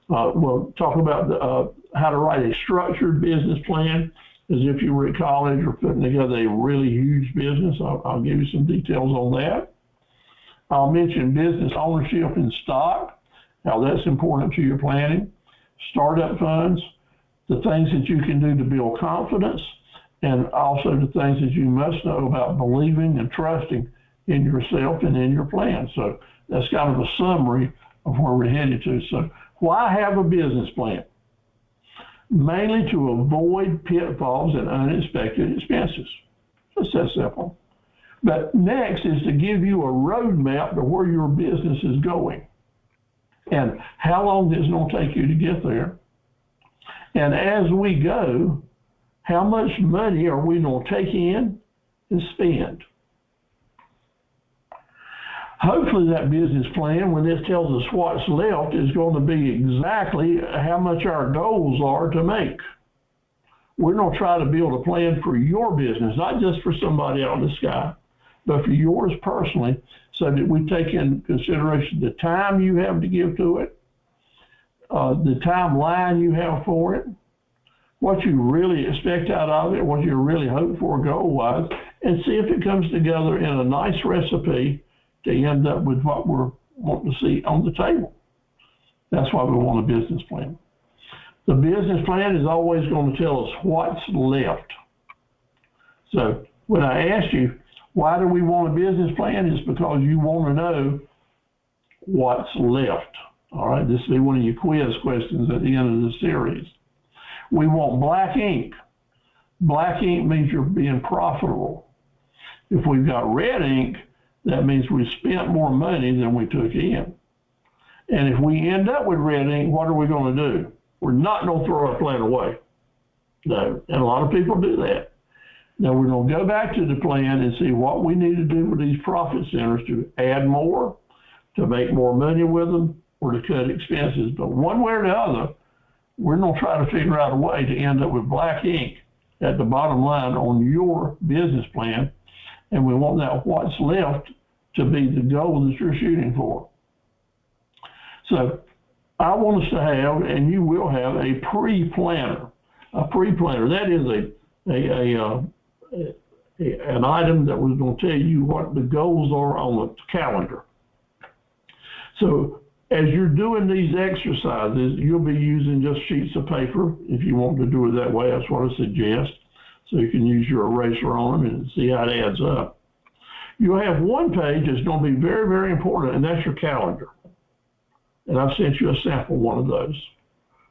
Speaker 1: We'll talk about how to write a structured business plan, as if you were at college or putting together a really huge business. I'll give you some details on that. I'll mention business ownership and stock, how that's important to your planning, startup funds, the things that you can do to build confidence, and also the things that you must know about believing and trusting in yourself and in your plan. So that's kind of a summary of where we're headed to. So why have a business plan? Mainly to avoid pitfalls and unexpected expenses. Just that simple. But next is to give you a roadmap to where your business is going and how long it's going to take you to get there. And as we go, how much money are we going to take in and spend? Hopefully that business plan, when this tells us what's left, is going to be exactly how much our goals are to make. We're going to try to build a plan for your business, not just for somebody out in the sky, but for yours personally, so that we take in consideration the time you have to give to it, the timeline you have for it, what you really expect out of it, what you really hope for goal-wise, and see if it comes together in a nice recipe to end up with what we're wanting to see on the table. That's why we want a business plan. The business plan is always going to tell us what's left. So when I ask you, why do we want a business plan? It's because you want to know what's left. All right, this will be one of your quiz questions at the end of the series. We want black ink. Black ink means you're being profitable. If we've got red ink, that means we spent more money than we took in. And if we end up with red ink, what are we going to do? We're not going to throw our plan away. No, and a lot of people do that. Now we're going to go back to the plan and see what we need to do with these profit centers to add more, to make more money with them, or to cut expenses. But one way or the other, we're going to try to figure out a way to end up with black ink at the bottom line on your business plan. And we want that what's left to be the goal that you're shooting for. So I want us to have, and you will have, a pre-planner. A pre-planner, that is an item that was going to tell you what the goals are on the calendar. So as you're doing these exercises, you'll be using just sheets of paper. If you want to do it that way, that's what I suggest. So you can use your eraser on them and see how it adds up. You'll have one page that's going to be very, very important, and that's your calendar. And I've sent you a sample one of those.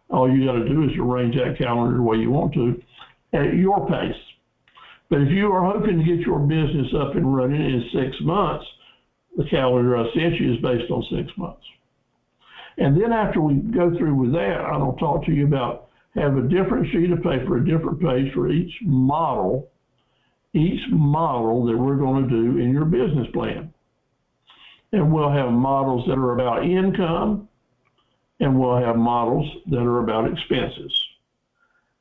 Speaker 1: All you got to do is arrange that calendar the way you want to at your pace. But if you are hoping to get your business up and running in 6 months, the calendar I sent you is based on 6 months. And then after we go through with that, I'll talk to you about have a different sheet of paper, a different page for each model that we're going to do in your business plan. And we'll have models that are about income, and we'll have models that are about expenses.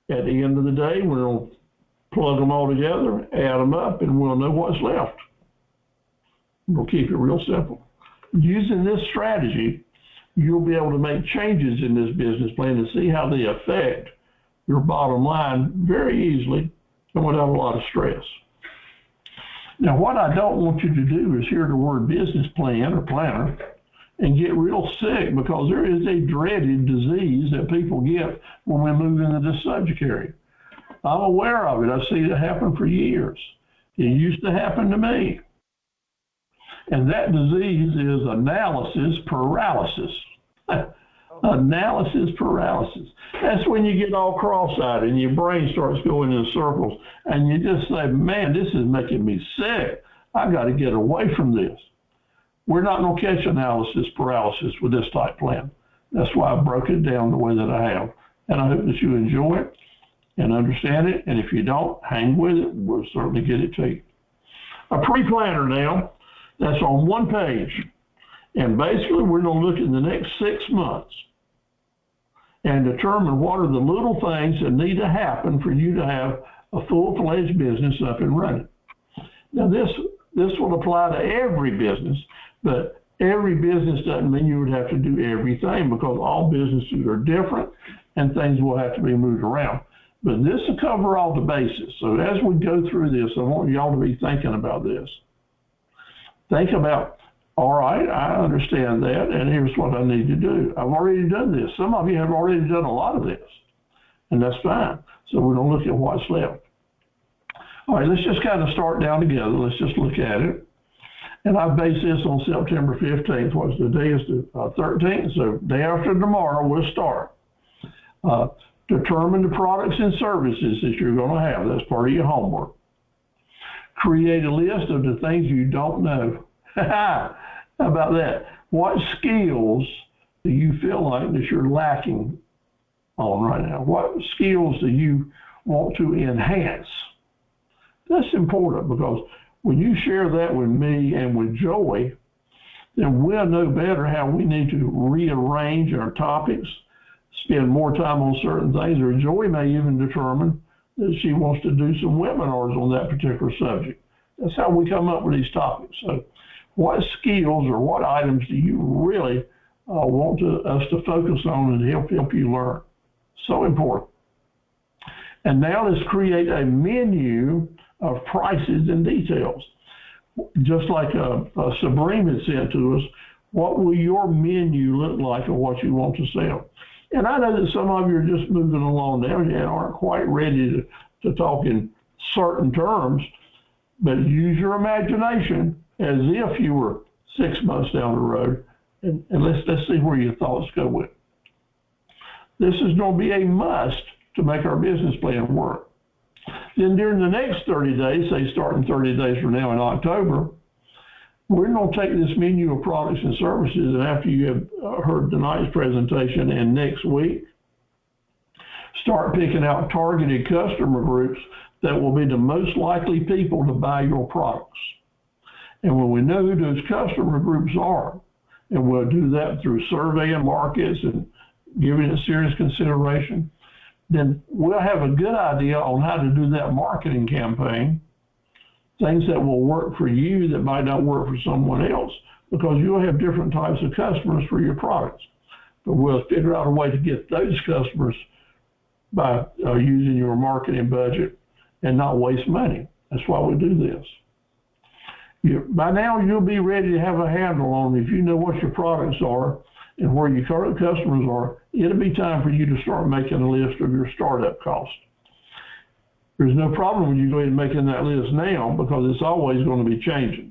Speaker 1: At the end of the day, we'll plug them all together, add them up, and we'll know what's left. We'll keep it real simple. Using this strategy, you'll be able to make changes in this business plan and see how they affect your bottom line very easily and without a lot of stress. Now, what I don't want you to do is hear the word business plan or planner and get real sick, because there is a dreaded disease that people get when we move into this subject area. I'm aware of it. I've seen it happen for years. It used to happen to me. And that disease is analysis paralysis. Analysis paralysis. That's when you get all cross-eyed and your brain starts going in circles and you just say, man, this is making me sick. I got to get away from this. We're not going to catch analysis paralysis with this type plan. That's why I broke it down the way that I have. And I hope that you enjoy it and understand it. And if you don't, hang with it. We'll certainly get it to you. A pre-planner now, that's on one page. And basically, we're going to look at the next 6 months and determine what are the little things that need to happen for you to have a full-fledged business up and running. Now, this will apply to every business, but every business doesn't mean you would have to do everything, because all businesses are different and things will have to be moved around. But this will cover all the bases. So as we go through this, I want y'all to be thinking about this. Think about, all right, I understand that, and here's what I need to do. I've already done this. Some of you have already done a lot of this, and that's fine. So we're going to look at what's left. All right, let's just kind of start down together. Let's just look at it. And I base this on September 15th, which today is the 13th. So day after tomorrow, we'll start. Determine the products and services that you're going to have. That's part of your homework. Create a list of the things you don't know. How about that? What skills do you feel like that you're lacking on right now? What skills do you want to enhance? That's important, because when you share that with me and with Joey, then we'll know better how we need to rearrange our topics, spend more time on certain things, or Joey may even determine that she wants to do some webinars on that particular subject. That's how we come up with these topics. So what skills or what items do you really want us to focus on and help you learn? So important. And now let's create a menu of prices and details. Just like Sabrina had said to us, what will your menu look like of what you want to sell? And I know that some of you are just moving along now and aren't quite ready to talk in certain terms, but use your imagination as if you were 6 months down the road, and let's see where your thoughts go with it. This is going to be a must to make our business plan work. Then during the next 30 days, say starting 30 days from now in October, we're going to take this menu of products and services, and after you have heard tonight's presentation and next week, start picking out targeted customer groups that will be the most likely people to buy your products. And when we know who those customer groups are, and we'll do that through surveying markets and giving it serious consideration, then we'll have a good idea on how to do that marketing campaign, things that will work for you that might not work for someone else, because you'll have different types of customers for your products. But we'll figure out a way to get those customers by using your marketing budget and not waste money. That's why we do this. By now, you'll be ready to have a handle on, if you know what your products are and where your current customers are, it'll be time for you to start making a list of your startup costs. There's no problem with you going and making that list now, because it's always going to be changing.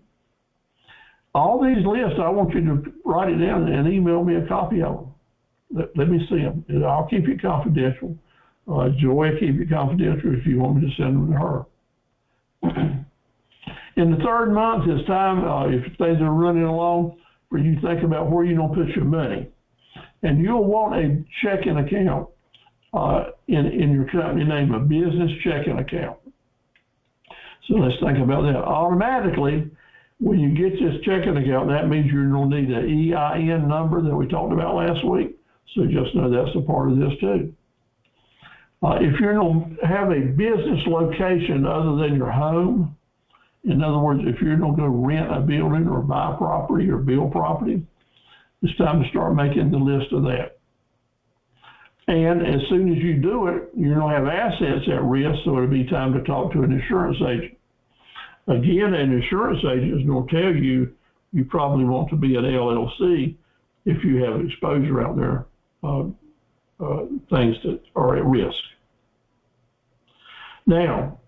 Speaker 1: All these lists, I want you to write it down and email me a copy of them. Let me see them. I'll keep it confidential. Joy, keep it confidential if you want me to send them to her. In the third month, it's time, if things are running along, for you to think about where you're going to put your money. And you'll want a checking account in your company name, a business checking account. So let's think about that. Automatically, when you get this checking account, that means you're going to need an EIN number that we talked about last week. So just know that's a part of this too. If you're going to have a business location other than your home, in other words, if you're going to go rent a building or buy property or build property, it's time to start making the list of that. And as soon as you do it, you're going to have assets at risk, so it'll be time to talk to an insurance agent. Again, an insurance agent is going to tell you you probably want to be an LLC if you have exposure out there, things that are at risk. Now,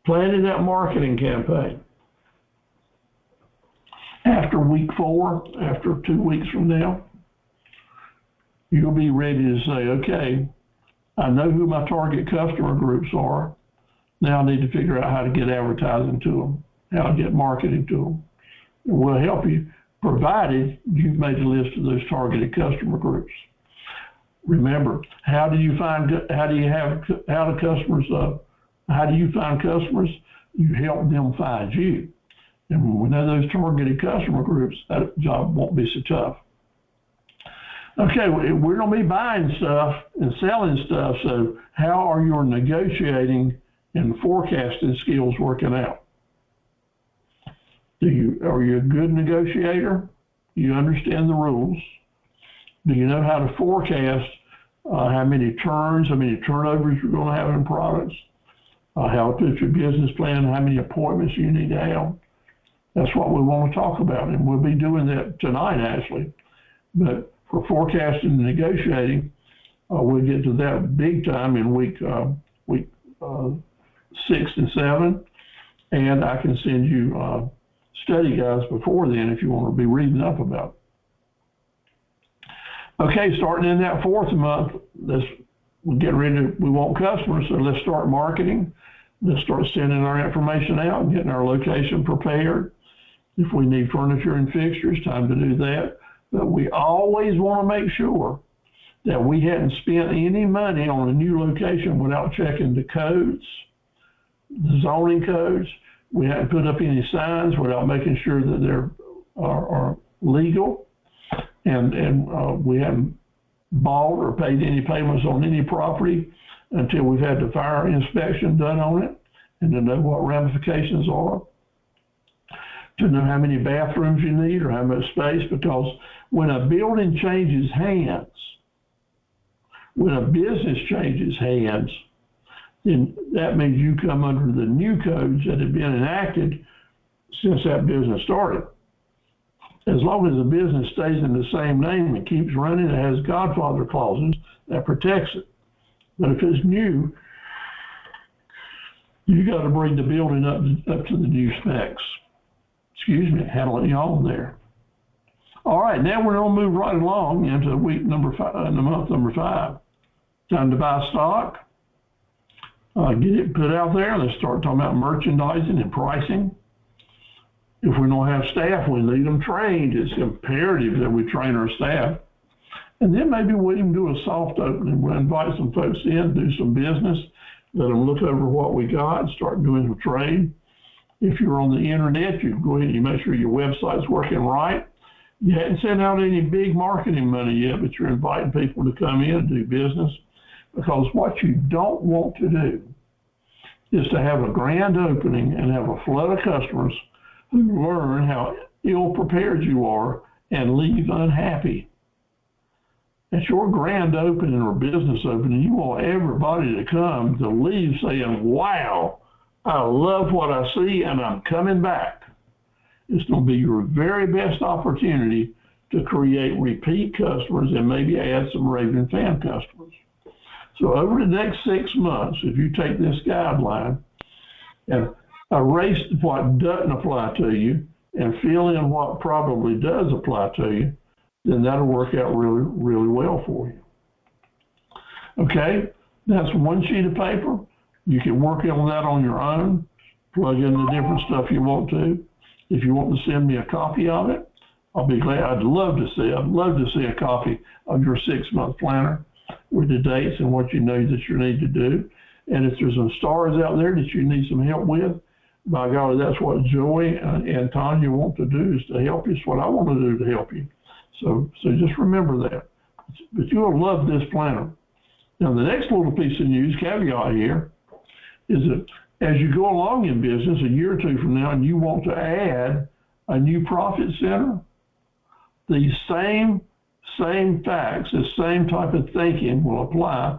Speaker 1: planning that marketing campaign. After week 4, after 2 weeks from now, you'll be ready to say, okay, I know who my target customer groups are. Now I need to figure out how to get advertising to them, how to get marketing to them. We'll help you, provided you've made a list of those targeted customer groups. Remember, how do you find customers? You help them find you. And when we know those targeted customer groups, that job won't be so tough. Okay, we're going to be buying stuff and selling stuff, so how are your negotiating and forecasting skills working out? Are you a good negotiator? Do you understand the rules? Do you know how to forecast how many turnovers you're going to have in products? How to put your business plan, how many appointments you need to have? That's what we want to talk about, and we'll be doing that tonight, actually. But for forecasting and negotiating, we'll get to that big time in week 6 and 7, and I can send you study guides before then if you want to be reading up about it. Okay, starting in that 4th month, we want customers, so let's start marketing. Let's start sending our information out and getting our location prepared. If we need furniture and fixtures, time to do that. But we always want to make sure that we hadn't spent any money on a new location without checking the codes, the zoning codes. We hadn't put up any signs without making sure that they're are legal. And we haven't bought or paid any payments on any property until we've had the fire inspection done on it and to know what ramifications are, to know how many bathrooms you need or how much space, because when a building changes hands, when a business changes hands, then that means you come under the new codes that have been enacted since that business started. As long as the business stays in the same name and keeps running, it has Godfather clauses that protects it. But if it's new, you got to bring the building up to the new specs. Excuse me, had to let you on there. All right, now we're going to move right along into week number 5, the month number 5. Time to buy stock. Get it put out there. Let's start talking about merchandising and pricing. If we don't have staff, we need them trained. It's imperative that we train our staff. And then maybe we can do a soft opening. We'll invite some folks in, do some business, let them look over what we got and start doing some trade. If you're on the internet, you go ahead and you make sure your website's working right. You hadn't sent out any big marketing money yet, but you're inviting people to come in and do business, because what you don't want to do is to have a grand opening and have a flood of customers who learn how ill prepared you are and leave unhappy. At your grand opening or business opening, you want everybody to come to leave saying, wow, I love what I see and I'm coming back. It's going to be your very best opportunity to create repeat customers and maybe add some raving fan customers. So over the next 6 months, if you take this guideline and erase what doesn't apply to you and fill in what probably does apply to you, then that'll work out really, really well for you. Okay, that's one sheet of paper. You can work on that on your own, plug in the different stuff you want to. If you want to send me a copy of it, I'll be glad. I'd love to see a copy of your 6-month planner with the dates and what you know that you need to do. And if there's some stars out there that you need some help with, by golly, that's what Joey and Tanya want to do, is to help you. It's what I want to do to help you. So just remember that. But you'll love this planner. Now, the next little piece of news, caveat here, is that as you go along in business a year or two from now and you want to add a new profit center, the same facts, the same type of thinking will apply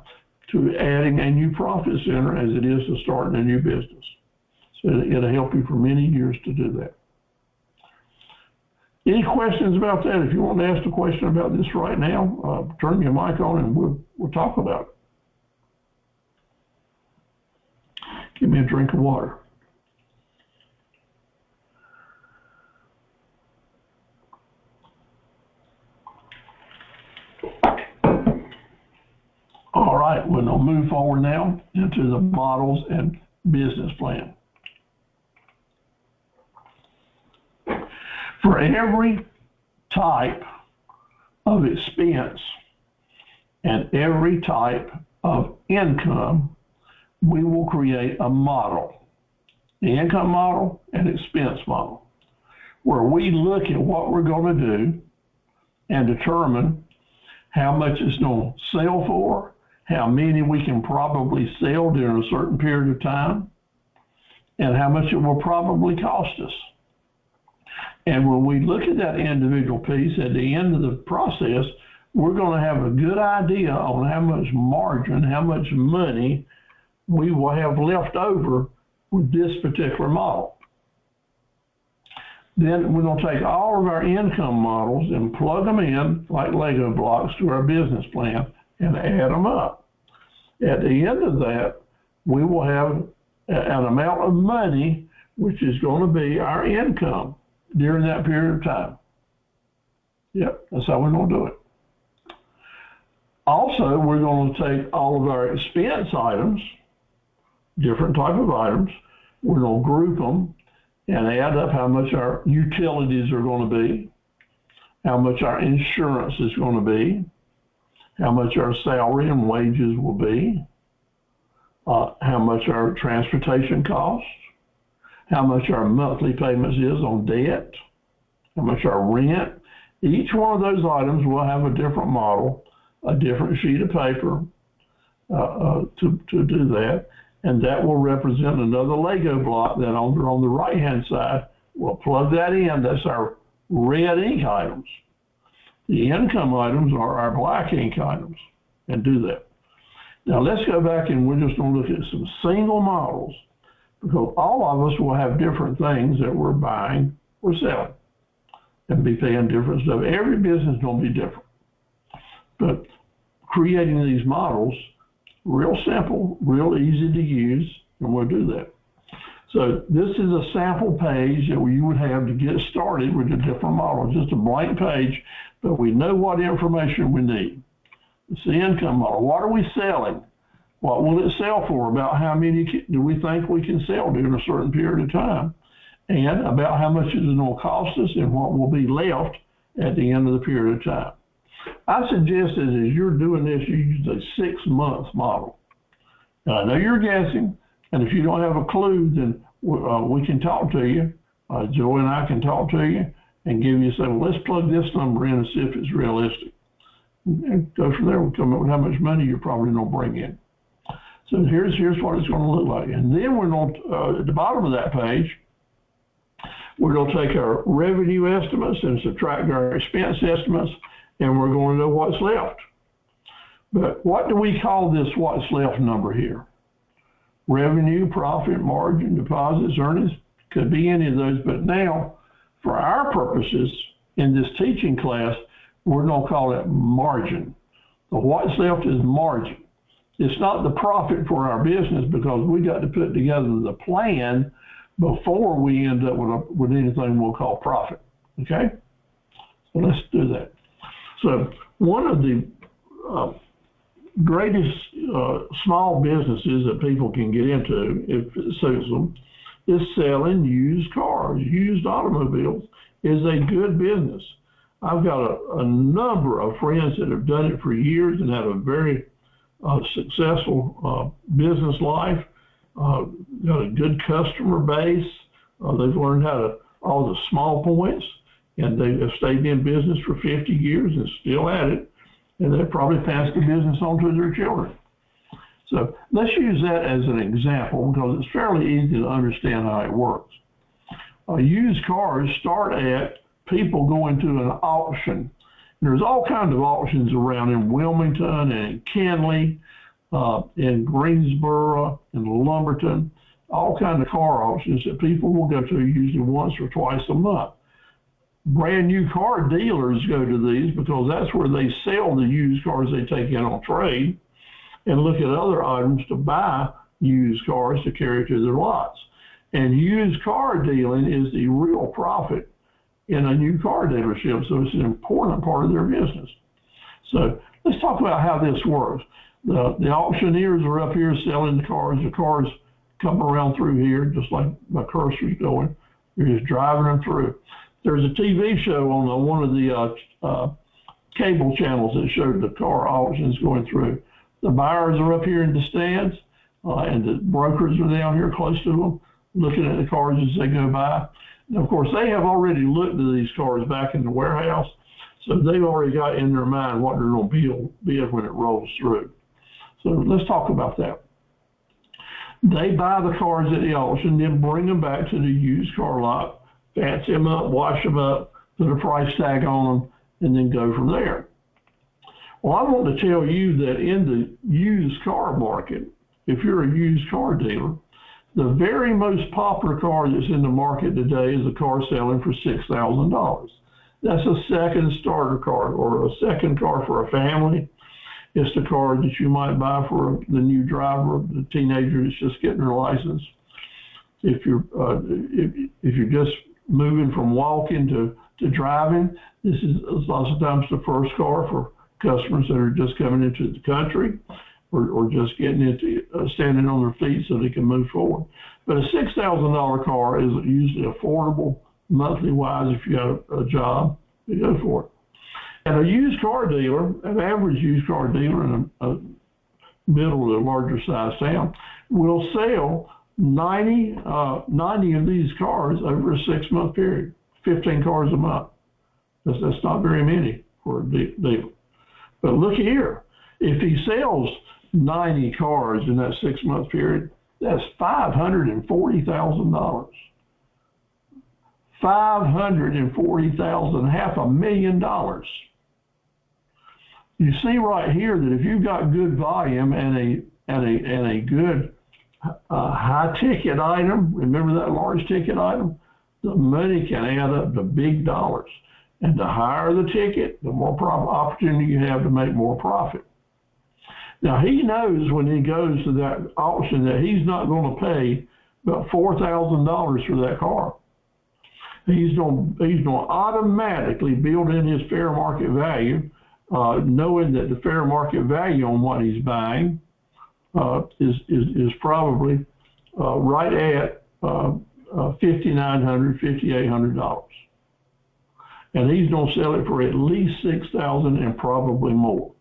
Speaker 1: to adding a new profit center as it is to starting a new business. So it'll help you for many years to do that. Any questions about that? If you want to ask a question about this right now, turn your mic on and we'll talk about it. Give me a drink of water. All right, we're going to move forward now into the models and business plan. For every type of expense and every type of income, we will create a model, the income model and expense model, where we look at what we're going to do and determine how much it's going to sell for, how many we can probably sell during a certain period of time, and how much it will probably cost us. And when we look at that individual piece at the end of the process, we're going to have a good idea on how much margin, how much money we will have left over with this particular model. Then we're going to take all of our income models and plug them in like Lego blocks to our business plan and add them up. At the end of that, we will have an amount of money which is going to be our income during that period of time. Yep, that's how we're going to do it. Also, we're going to take all of our expense items, different type of items, we're going to group them and add up how much our utilities are going to be, how much our insurance is going to be, how much our salary and wages will be, how much our transportation costs, how much our monthly payments is on debt, how much our rent. Each one of those items will have a different model, a different sheet of paper to do that, and that will represent another Lego block that on the right-hand side, we'll plug that in. That's our red ink items. The income items are our black ink items, and do that. Now let's go back and we're just going to look at some single models, because all of us will have different things that we're buying or selling and be paying different stuff. Every business is going to be different. But creating these models, real simple, real easy to use, and we'll do that. So this is a sample page that you would have to get started with a different model, just a blank page, but we know what information we need. It's the income model. What are we selling? What will it sell for? About how many do we think we can sell during a certain period of time? And about how much it's going to cost us and what will be left at the end of the period of time. I suggest that as you're doing this, you use a 6-month model. Now, I know you're guessing, and if you don't have a clue, then we can talk to you. Joy and I can talk to you and give you, say, well, let's plug this number in and see if it's realistic. And go from there, we'll come up with how much money you're probably going to bring in. So here's what it's going to look like. And then we're going to, at the bottom of that page, we're going to take our revenue estimates and subtract our expense estimates, and we're going to know what's left. But what do we call this what's left number here? Revenue, profit, margin, deposits, earnings, could be any of those. But now, for our purposes in this teaching class, we're going to call it margin. So what's left is margin. It's not the profit for our business, because we got to put together the plan before we end up with anything we'll call profit. Okay? So let's do that. So one of the greatest small businesses that people can get into, if it suits them, is selling used cars. Used automobiles is a good business. I've got a number of friends that have done it for years and have a very successful business life. Got a good customer base. They've learned all the small points, and they have stayed in business for 50 years and still at it, and they've probably passed the business on to their children. So let's use that as an example, because it's fairly easy to understand how it works. Used cars start at people going to an auction. There's all kinds of auctions around in Wilmington and in Kenley, in Greensboro, in Lumberton. all kinds of car auctions that people will go to usually once or twice a month. Brand new car dealers go to these because that's where they sell the used cars they take in on trade and look at other items to buy used cars to carry to their lots. And used car dealing is the real profit in a new car dealership, so it's an important part of their business. So let's talk about how this works. The auctioneers are up here selling the cars come around through here, just like my cursor's going. You're just driving them through. There's a TV show on one of the cable channels that showed the car auctions going through. The buyers are up here in the stands, and the brokers are down here close to them, looking at the cars as they go by. And of course, they have already looked at these cars back in the warehouse, so they've already got in their mind what they're going to bid when it rolls through. So let's talk about that. They buy the cars at the auction, then bring them back to the used car lot, fancy them up, wash them up, put a price tag on them, and then go from there. Well, I want to tell you that in the used car market, if you're a used car dealer, the very most popular car that's in the market today is a car selling for $6,000. That's a second starter car or a second car for a family. It's the car that you might buy for the new driver, the teenager that's just getting their license. If you're just moving from walking to driving, this is lots of times the first car for customers that are just coming into the country or just getting into standing on their feet so they can move forward. But a $6,000 car is usually affordable monthly wise if you got a job to go for it. And a used car dealer, an average used car dealer in a middle to larger size town, will sell 90 of these cars over a 6-month period, 15 cars a month. That's not very many for a dealer. But look here, if he sells 90 cars in that 6-month period, that's $540,000. $540,000, $500,000. You see right here that if you've got good volume and a good high ticket item, remember that large ticket item, the money can add up to big dollars. And the higher the ticket, the more opportunity you have to make more profit. Now he knows when he goes to that auction that he's not going to pay about $4,000 for that car. He's going to automatically build in his fair market value, knowing that the fair market value on what he's buying is probably right at $5,900, $5,800. And he's going to sell it for at least $6,000 and probably more.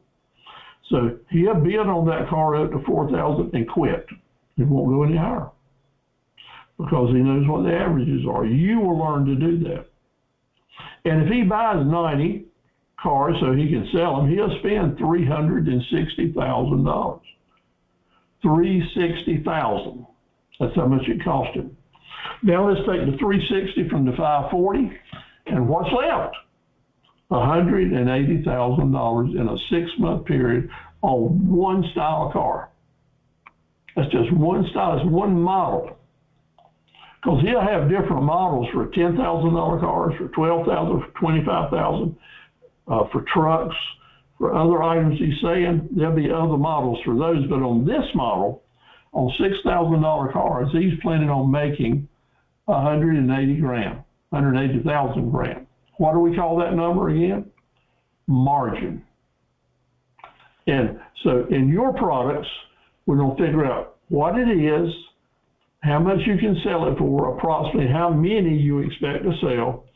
Speaker 1: So he'll bid on that car up to $4,000 and quit. He won't go any higher because he knows what the averages are. You will learn to do that. And if he buys 90 cars so he can sell them, he'll spend $360,000. $360,000. That's how much it cost him. Now let's take the 360 from the 540, and what's left? $180,000 in a 6-month period on one style of car. That's just one style, it's one model. Because he'll have different models for $10,000 cars, for $12,000, for $25,000, for trucks, for other items he's saying. There'll be other models for those, but on this model, on $6,000 cars, he's planning on making 180,000 grand. What do we call that number again? Margin. And so in your products, we're going to figure out what it is, how much you can sell it for, approximately how many you expect to sell,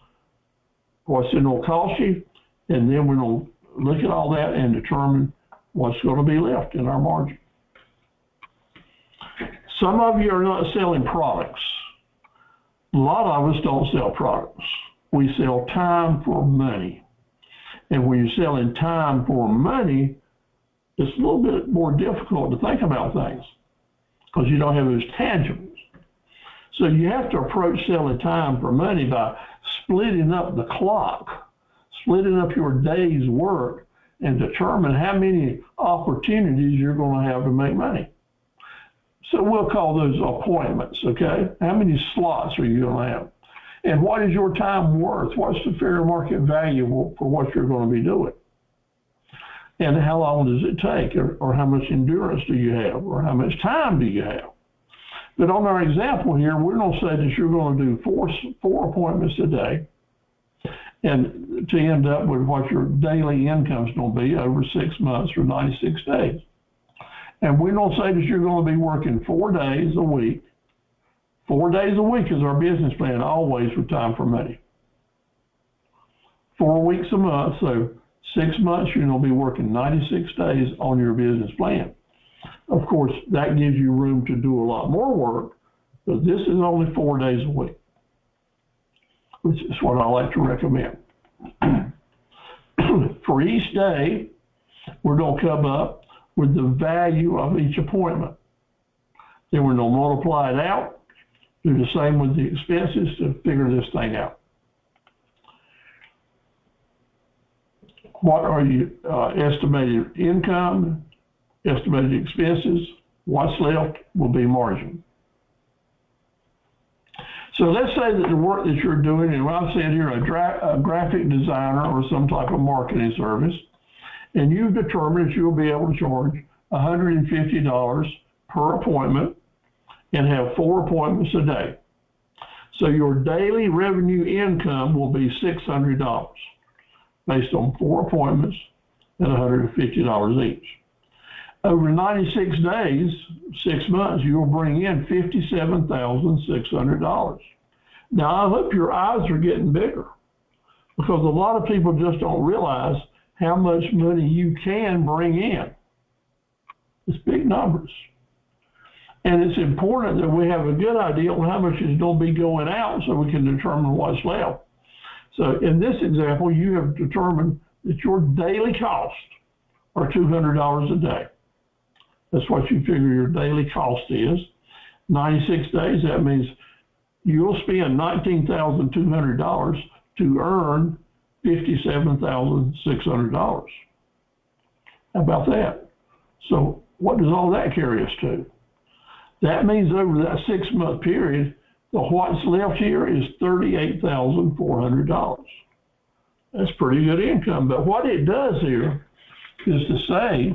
Speaker 1: what's it going to cost you, and then we're going to look at all that and determine what's going to be left in our margin. Some of you are not selling products. A lot of us don't sell products. We sell time for money. And when you're selling time for money, it's a little bit more difficult to think about things because you don't have those tangibles. So you have to approach selling time for money by splitting up the clock, splitting up your day's work, and determine how many opportunities you're going to have to make money. So we'll call those appointments, okay? How many slots are you going to have? And what is your time worth? What's the fair market value for what you're going to be doing? And how long does it take? Or how much endurance do you have? Or how much time do you have? But on our example here, we're going to say that you're going to do four appointments a day, and to end up with what your daily income is going to be over 6 months or 96 days. And we're going to say that you're going to be working 4 days a week. 4 days a week is our business plan, always with time for money. 4 weeks a month, so 6 months, you're going to be working 96 days on your business plan. Of course, that gives you room to do a lot more work, but this is only 4 days a week, which is what I like to recommend. For each day, we're going to come up with the value of each appointment. Then we're going to multiply it out, do the same with the expenses to figure this thing out. What are your estimated income, estimated expenses? What's left will be margin. So let's say that the work that you're doing, and I've said here, a graphic designer or some type of marketing service, and you've determined that you'll be able to charge $150 per appointment and have 4 appointments a day. So your daily revenue income will be $600 based on 4 appointments at $150 each. Over 96 days, 6 months, you'll bring in $57,600. Now, I hope your eyes are getting bigger, because a lot of people just don't realize how much money you can bring in. It's big numbers. And it's important that we have a good idea on how much is going to be going out so we can determine what's left. So in this example, you have determined that your daily costs are $200 a day. That's what you figure your daily cost is. 96 days, that means you'll spend $19,200 to earn $57,600. How about that? So what does all that carry us to? That means over that 6 month period, the what's left here is $38,400. That's pretty good income. But what it does here is to say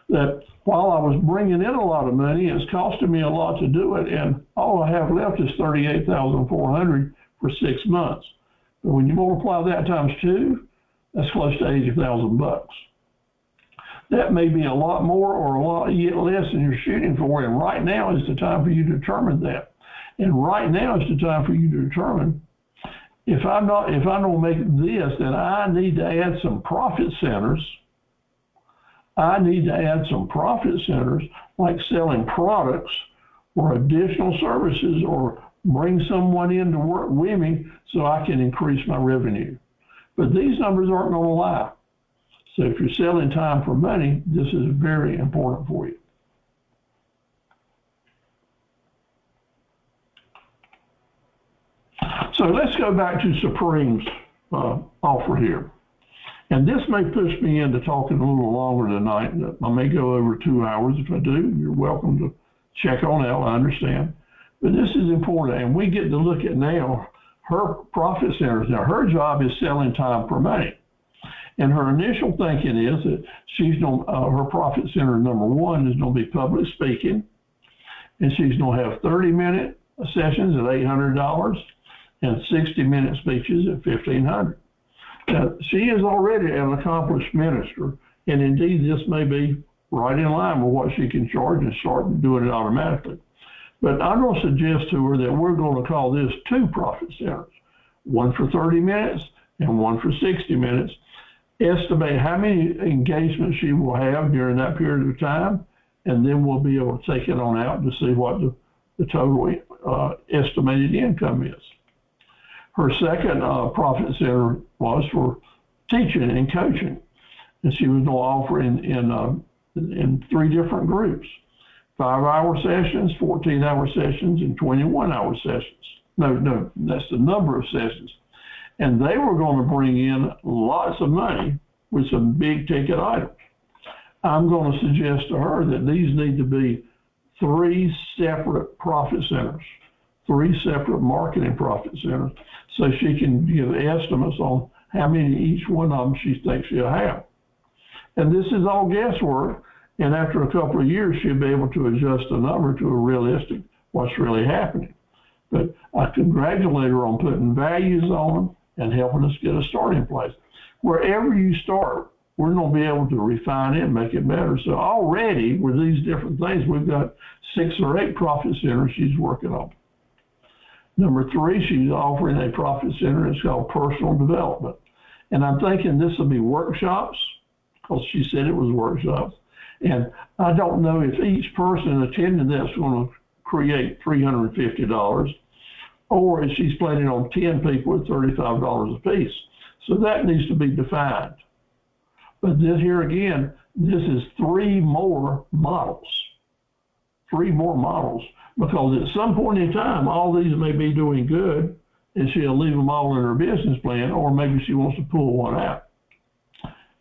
Speaker 1: that while I was bringing in a lot of money, it's costing me a lot to do it, and all I have left is $38,400 for 6 months. But when you multiply that times 2, that's close to $80,000. That may be a lot more or a lot less than you're shooting for, and right now is the time for you to determine that. And right now is the time for you to determine, if I don't make this, then I need to add some profit centers. I need to add some profit centers, like selling products or additional services, or bring someone in to work with me so I can increase my revenue. But these numbers aren't going to lie. So if you're selling time for money, this is very important for you. So let's go back to Supreme's offer here. And this may push me into talking a little longer tonight. I may go over 2 hours. If I do, you're welcome to check on out, I understand. But this is important, and we get to look at now her profit centers. Now, her job is selling time for money. And her initial thinking is that her profit center number 1 is going to be public speaking, and she's going to have 30-minute sessions at $800 and 60-minute speeches at $1,500. Now, she is already an accomplished minister, and indeed this may be right in line with what she can charge and start doing it automatically. But I'm going to suggest to her that we're going to call this 2 profit centers, one for 30 minutes and one for 60 minutes. Estimate how many engagements she will have during that period of time, and then we'll be able to take it on out to see what the total estimated income is. Her second profit center was for teaching and coaching, and she was going to offer in 3 different groups: 5-hour sessions, 14-hour sessions, and 21-hour sessions. No, that's the number of sessions. And they were going to bring in lots of money with some big ticket items. I'm going to suggest to her that these need to be 3 separate profit centers, 3 separate marketing profit centers, so she can give estimates on how many each one of them she thinks she'll have. And this is all guesswork, and after a couple of years, she'll be able to adjust the number to a realistic what's really happening. But I congratulate her on putting values on them and helping us get a starting place. Wherever you start, we're going to be able to refine it and make it better. So already with these different things, we've got 6 or 8 profit centers she's working on. Number 3, she's offering a profit center. It's called personal development. And I'm thinking this will be workshops, because she said it was workshops. And I don't know if each person attending that's going to create $350, or if she's planning on 10 people at $35 a piece. So that needs to be defined. But this here again, this is 3 more models. 3 more models, because at some point in time, all these may be doing good, and she'll leave them all in her business plan, or maybe she wants to pull one out.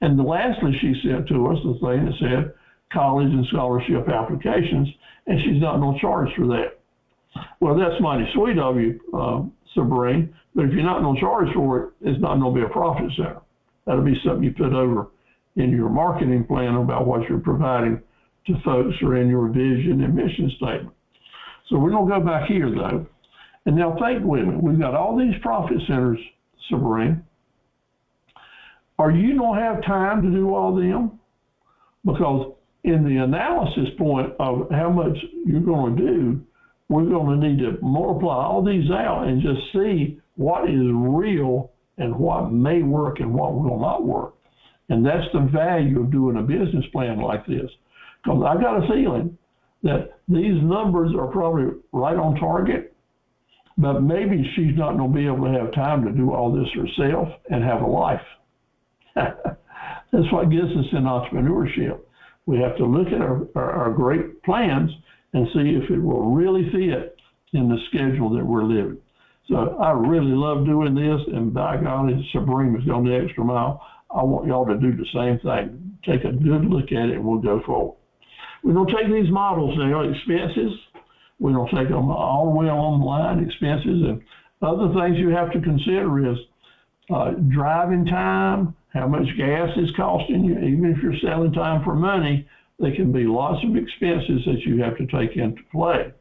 Speaker 1: And lastly, she sent to us the thing that said college and scholarship applications, and she's not going to charge for that. Well, that's mighty sweet of you, Sabrina, but if you're not going to charge for it, it's not going to be a profit center. That'll be something you put over in your marketing plan about what you're providing to folks, or in your vision and mission statement. So we're going to go back here, though. And now think with me. We've got all these profit centers, Sabrina. Are you going to have time to do all of them? Because in the analysis point of how much you're going to do, we're going to need to multiply all these out and just see what is real and what may work and what will not work. And that's the value of doing a business plan like this. Because I got a feeling that these numbers are probably right on target, but maybe she's not going to be able to have time to do all this herself and have a life. That's what gets us in entrepreneurship. We have to look at our great plans and see if it will really fit in the schedule that we're living. So I really love doing this, and by God, Sabrina's gone the extra mile. I want y'all to do the same thing. Take a good look at it, and we'll go forward. We're going to take these models now, expenses. We're going to take them all the way on the line, expenses, and other things you have to consider is driving time, how much gas is costing you. Even if you're selling time for money, there can be lots of expenses that you have to take into play.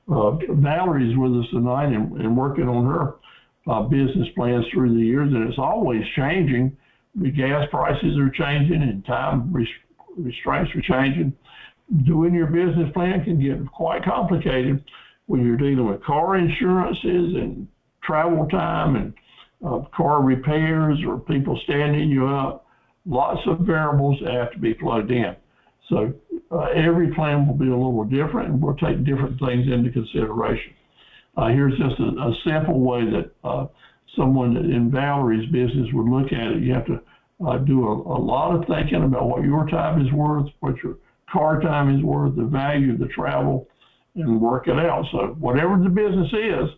Speaker 1: Valerie's with us tonight and working on her business plans through the years, and it's always changing. The gas prices are changing and time restraints are changing. Doing your business plan can get quite complicated when you're dealing with car insurances and travel time and car repairs or people standing you up. Lots of variables that have to be plugged in. So every plan will be a little different, and we'll take different things into consideration. Here's just a simple way that someone in Valerie's business would look at it. You have to do a lot of thinking about what your time is worth, what your car time is worth, the value of the travel, and work it out. So whatever the business is,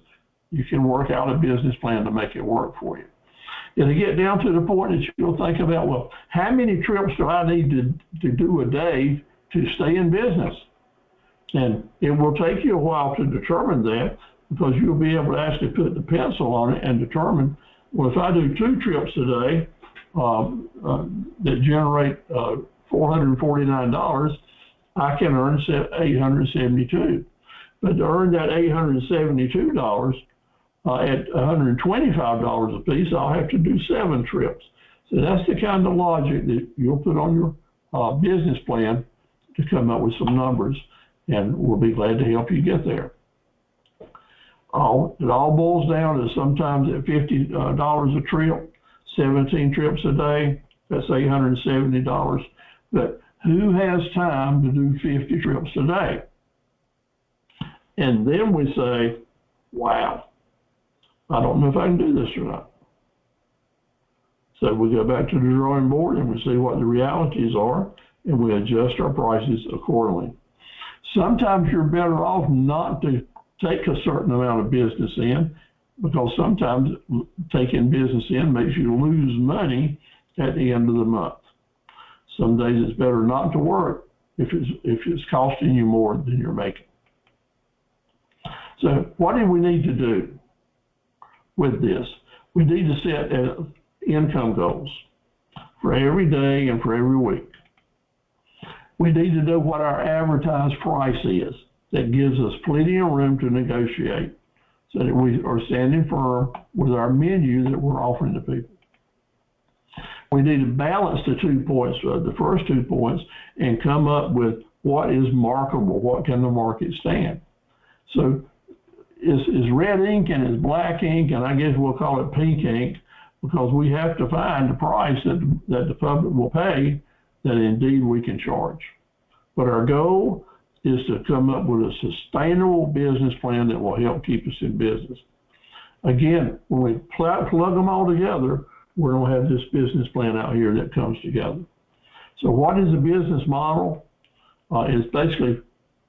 Speaker 1: you can work out a business plan to make it work for you. It'll get down to the point that you'll think about, well, how many trips do I need to do a day to stay in business? And it will take you a while to determine that, because you'll be able to actually put the pencil on it and determine, well, if I do 2 trips a day that generate $449, I can earn $872. But to earn that $872 at $125 a piece, I'll have to do 7 trips. So that's the kind of logic that you'll put on your business plan to come up with some numbers, and we'll be glad to help you get there. It all boils down to sometimes at $50 a trip, 17 trips a day, that's $870. But who has time to do 50 trips a day? And then we say, wow, I don't know if I can do this or not. So we go back to the drawing board and we see what the realities are, and we adjust our prices accordingly. Sometimes you're better off not to take a certain amount of business in, because sometimes taking business in makes you lose money at the end of the month. Some days it's better not to work if it's costing you more than you're making. So what do we need to do with this? We need to set income goals for every day and for every week. We need to know what our advertised price is. That gives us plenty of room to negotiate so that we are standing firm with our menu that we're offering to people. We need to balance the 2 points, the first 2 points, and come up with what is marketable, what can the market stand. So is red ink and is black ink, and I guess we'll call it pink ink, because we have to find the price that the public will pay that indeed we can charge. But our goal is to come up with a sustainable business plan that will help keep us in business. Again, when we plug them all together, we're going to have this business plan out here that comes together. So what is a business model? It's basically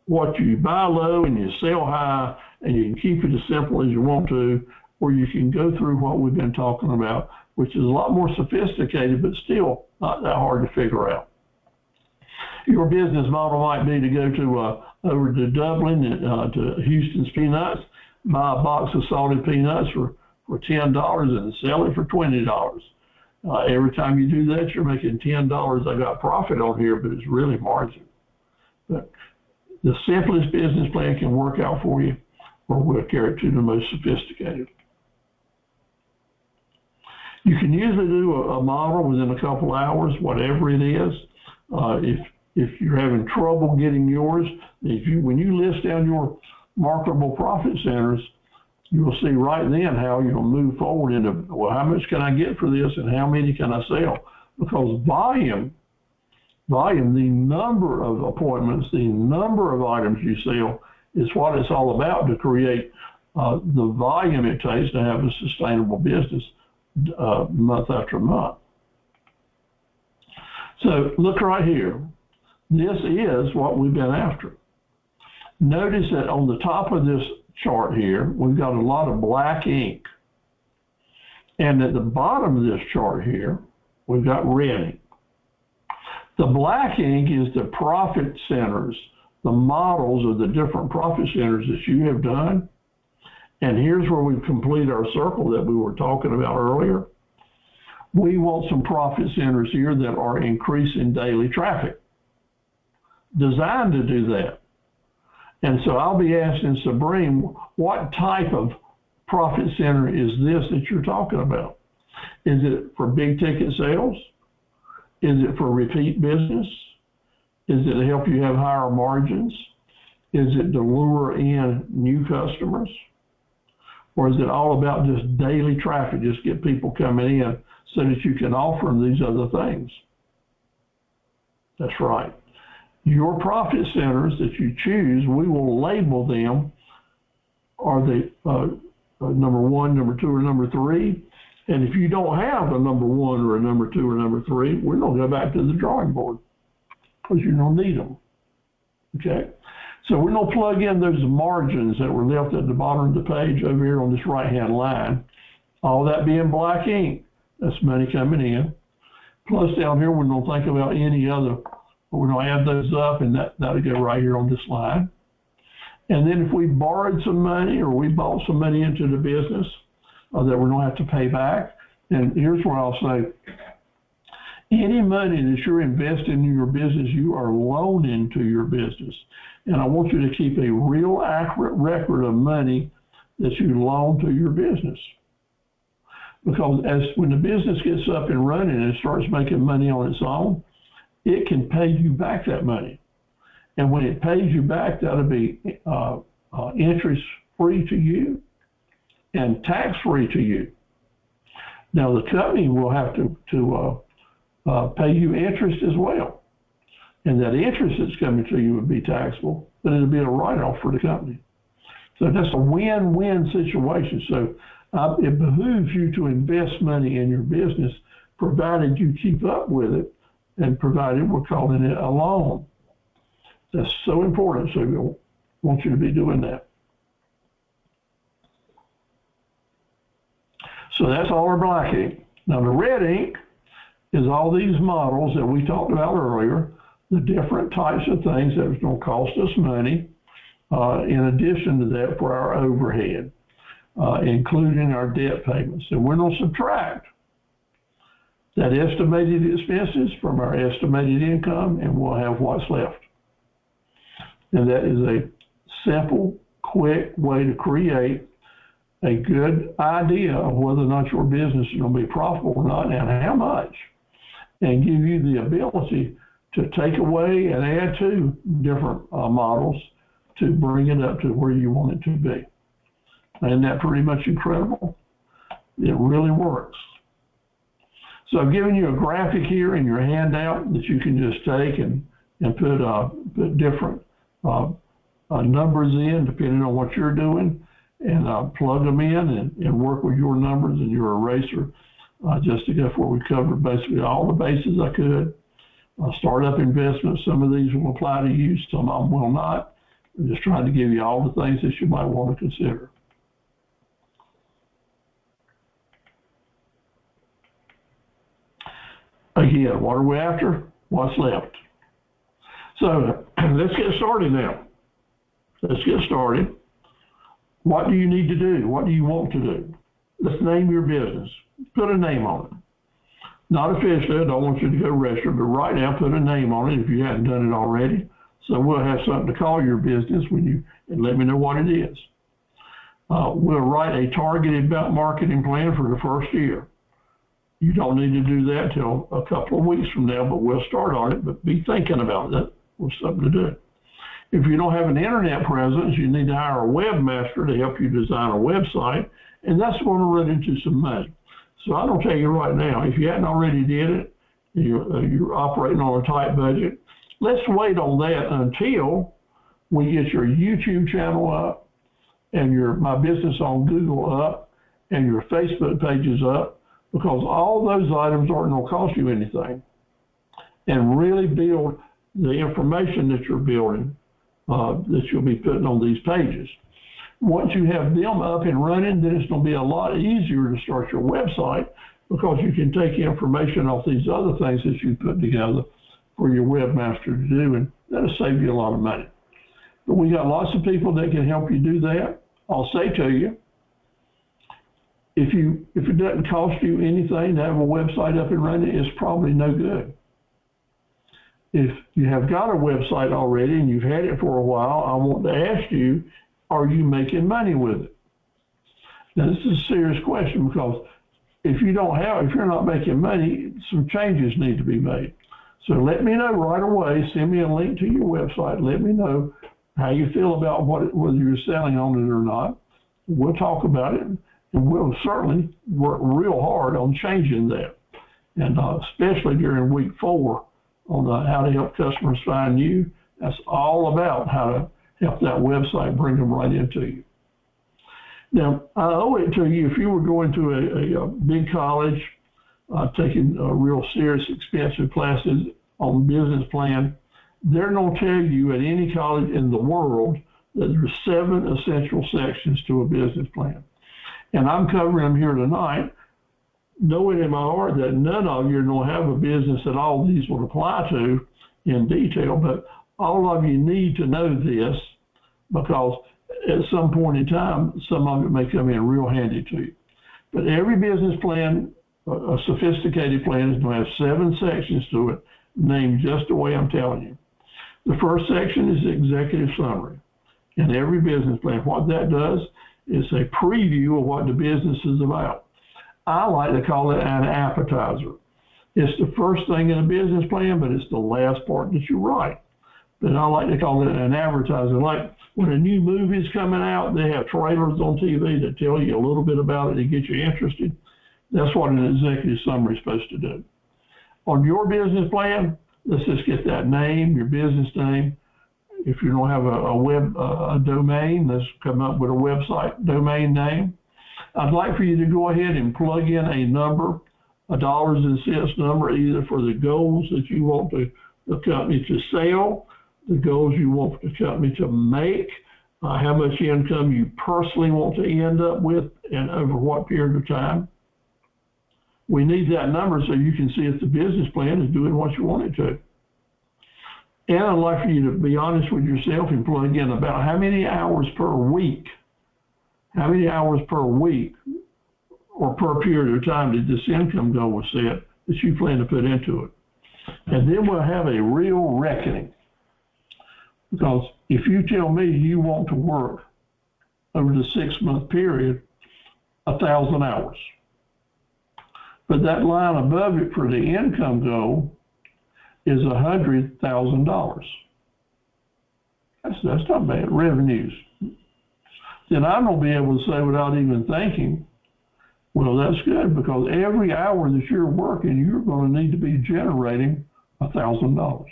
Speaker 1: what you buy low and you sell high, and you can keep it as simple as you want to, or you can go through what we've been talking about, which is a lot more sophisticated, but still not that hard to figure out. Your business model might be to go to over to Dublin, to Houston's Peanuts, buy a box of salted peanuts for $10 and sell it for $20. Every time you do that, you're making $10. I got profit on here, but it's really margin. But the simplest business plan can work out for you, or we'll carry it to the most sophisticated. You can usually do a model within a couple hours, whatever it is. If you're having trouble getting yours, when you list down your marketable profit centers, you will see right then how you'll move forward into, well, how much can I get for this and how many can I sell? Because volume, the number of appointments, the number of items you sell is what it's all about to create the volume it takes to have a sustainable business month after month. So look right here. This is what we've been after. Notice that on the top of this chart here, we've got a lot of black ink. And at the bottom of this chart here, we've got red ink. The black ink is the profit centers, the models of the different profit centers that you have done. And here's where we complete our circle that we were talking about earlier. We want some profit centers here that are increasing daily traffic, designed to do that. And so I'll be asking Sabrine, what type of profit center is this that you're talking about? Is it for big ticket sales? Is it for repeat business? Is it to help you have higher margins? Is it to lure in new customers? Or is it all about just daily traffic, just get people coming in so that you can offer them these other things? That's right. Your profit centers that you choose, we will label them, are they number 1, number 2, or number 3? And if you don't have a number 1 or a number 2 or number 3, we're going to go back to the drawing board because you don't need them. Okay? So we're going to plug in those margins that were left at the bottom of the page over here on this right-hand line. All that being black ink, that's money coming in. Plus down here, we're going to think about any other. We're going to add those up, and that'll go right here on this line. And then if we borrowed some money or we bought some money into the business that we're going to have to pay back, and here's where I'll say, any money that you're investing in your business, you are loaning to your business. And I want you to keep a real accurate record of money that you loan to your business. Because when the business gets up and running and it starts making money on its own, it can pay you back that money. And when it pays you back, that'll be interest-free to you and tax-free to you. Now, the company will have to pay you interest as well. And that interest that's coming to you would be taxable, but it'll be a write-off for the company. So that's a win-win situation. So it behooves you to invest money in your business, provided you keep up with it, and provided we're calling it a loan. That's so important, so we want you to be doing that. So that's all our black ink. Now the red ink is all these models that we talked about earlier the different types of things that was going to cost us money, in addition to that for our overhead, including our debt payments. And we're going to subtract that estimated expenses from our estimated income, and we'll have what's left. And that is a simple, quick way to create a good idea of whether or not your business is going to be profitable or not, and how much, and give you the ability to take away and add to different models to bring it up to where you want it to be. Isn't that pretty much incredible? It really works. So I've given you a graphic here in your handout that you can just take and put different numbers in depending on what you're doing, and plug them in and work with your numbers and your eraser, just to go for we covered basically all the bases I could. Startup investments, some of these will apply to you, some of them will not. I'm just trying to give you all the things that you might want to consider. Again, what are we after? What's left? So let's get started now. Let's get started. What do you need to do? What do you want to do? Let's name your business. Put a name on it. Not officially, I don't want you to go register, but right now put a name on it if you haven't done it already. So we'll have something to call your business and let me know what it is. We'll write a targeted marketing plan for the first year. You don't need to do that till a couple of weeks from now, but we'll start on it, but be thinking about that. With something to do. If you don't have an internet presence, you need to hire a webmaster to help you design a website, and that's going to run into some money. So I'm going to tell you right now, if you hadn't already did it, you're operating on a tight budget, let's wait on that until we get your YouTube channel up and your My Business on Google up and your Facebook pages up, because all those items aren't going to cost you anything, and really build the information that you're building, that you'll be putting on these pages. Once you have them up and running, then it's going to be a lot easier to start your website, because you can take information off these other things that you put together for your webmaster to do, and that'll save you a lot of money. But we got lots of people that can help you do that. I'll say to you, if it doesn't cost you anything to have a website up and running, it's probably no good. If you have got a website already and you've had it for a while, I want to ask you, are you making money with it? Now, this is a serious question, because if you're not making money, some changes need to be made. So let me know right away. Send me a link to your website. Let me know how you feel about whether you're selling on it or not. We'll talk about it, and we'll certainly work real hard on changing that, and especially during week 4. On how to help customers find you. That's all about how to help that website bring them right into you. Now, I owe it to you, if you were going to a big college, taking real serious, expensive classes on business plan, they're going to tell you at any college in the world that there's 7 essential sections to a business plan. And I'm covering them here tonight, knowing in my heart that none of you are going to have a business that all these will apply to in detail, but all of you need to know this, because at some point in time, some of it may come in real handy to you. But every business plan, a sophisticated plan, is going to have 7 sections to it, named just the way I'm telling you. The first section is the executive summary. In every business plan, what that does is a preview of what the business is about. I like to call it an appetizer. It's the first thing in a business plan, but it's the last part that you write. But I like to call it an advertiser. Like when a new movie is coming out, they have trailers on TV that tell you a little bit about it to get you interested. That's what an executive summary is supposed to do. On your business plan, let's just get that name, your business name. If you don't have a domain, let's come up with a website domain name. I'd like for you to go ahead and plug in a number, a dollars and cents number, either for the goals that you want the company to sell, the goals you want the company to make, how much income you personally want to end up with, and over what period of time. We need that number so you can see if the business plan is doing what you want it to. And I'd like for you to be honest with yourself and plug in about how many hours per week or per period of time did this income goal was set that you plan to put into it. And then we'll have a real reckoning. Because if you tell me you want to work over the 6-month period 1,000 hours, but that line above it for the income goal is $100,000. That's not bad, revenues. Then I'm going to be able to say without even thinking, well, that's good, because every hour that you're working, you're going to need to be generating $1,000.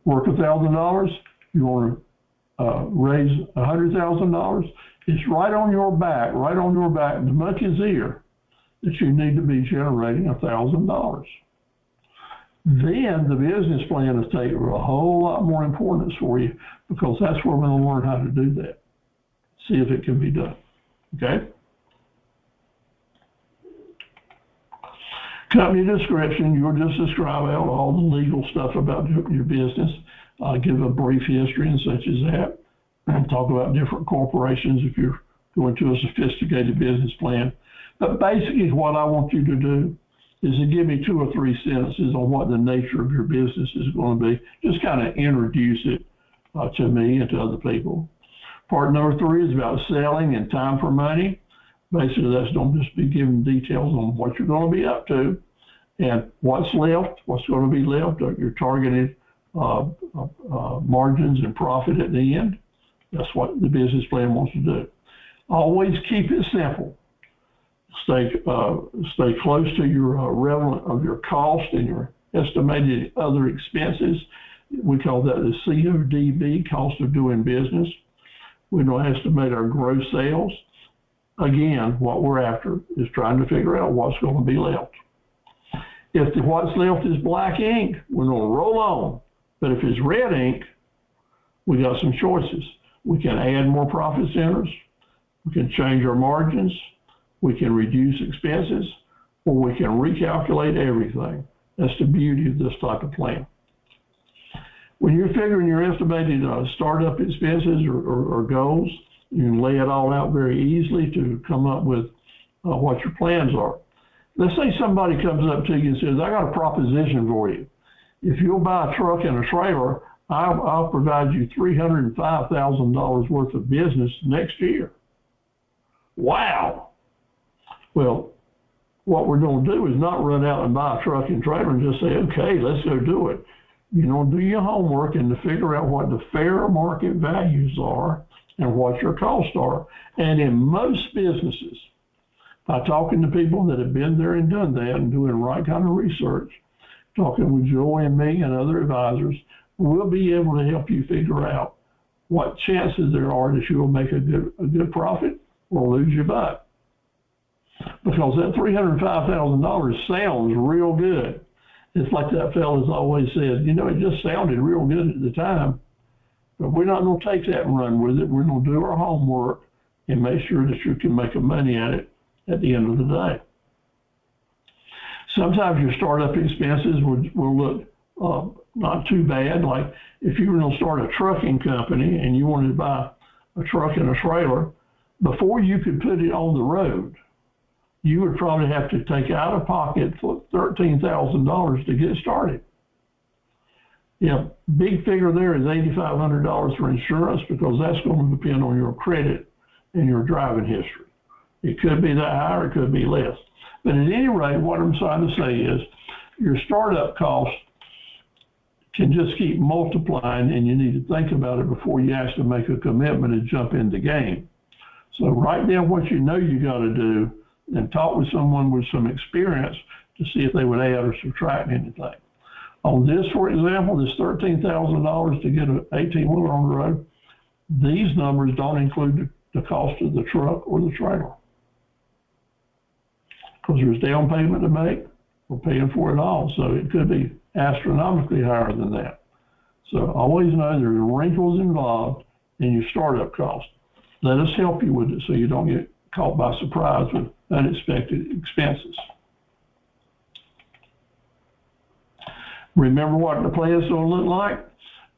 Speaker 1: Work $1,000, you want to raise $100,000. It's right on your back, as much as ear, that you need to be generating $1,000. Then the business plan is taking a whole lot more importance for you, because that's where we're going to learn how to do that. See if it can be done. Okay? Company description, you'll just describe out all the legal stuff about your business, give a brief history and such as that, and talk about different corporations if you're going to a sophisticated business plan. But basically what I want you to do is to give me 2 or 3 sentences on what the nature of your business is going to be. Just kind of introduce it to me and to other people. Part number 3 is about selling and time for money. Basically, that's going to just be giving details on what you're going to be up to and what's left, what's going to be left, your targeted margins and profit at the end. That's what the business plan wants to do. Always keep it simple. Stay close to your relevant of your cost and your estimated other expenses. We call that the CODB, cost of doing business. We don't estimate our gross sales. Again, what we're after is trying to figure out what's going to be left. If what's left is black ink, we're going to roll on. But if it's red ink, we got some choices. We can add more profit centers. We can change our margins. We can reduce expenses, or we can recalculate everything. That's the beauty of this type of plan. When you're figuring your estimated startup expenses or goals, you can lay it all out very easily to come up with what your plans are. Let's say somebody comes up to you and says, I got a proposition for you. If you'll buy a truck and a trailer, I'll provide you $305,000 worth of business next year. Wow. Well, what we're going to do is not run out and buy a truck and trailer and just say, okay, let's go do it. You know, do your homework and to figure out what the fair market values are and what your costs are. And in most businesses, by talking to people that have been there and done that and doing the right kind of research, talking with Joy and me and other advisors, we'll be able to help you figure out what chances there are that you will make a good profit or lose your butt. Because that $305,000 sounds real good. It's like that fellow's always said, you know, it just sounded real good at the time, but we're not going to take that and run with it. We're going to do our homework and make sure that you can make money at it at the end of the day. Sometimes your startup expenses will look not too bad. Like if you were going to start a trucking company and you wanted to buy a truck and a trailer, before you could put it on the road, you would probably have to take out of pocket $13,000 to get started. Yeah, big figure there is $8,500 for insurance, because that's going to depend on your credit and your driving history. It could be that high or it could be less. But at any rate, what I'm trying to say is your startup costs can just keep multiplying, and you need to think about it before you actually make a commitment and jump in the game. So write down what you know you got to do and talk with someone with some experience to see if they would add or subtract anything. On this, for example, this $13,000 to get an 18-wheeler on the road, these numbers don't include the cost of the truck or the trailer. Because there's down payment to make, we're paying for it all. So it could be astronomically higher than that. So always know there are wrinkles involved in your startup cost. Let us help you with it so you don't get caught by surprise with unexpected expenses. Remember what the plan is going to look like?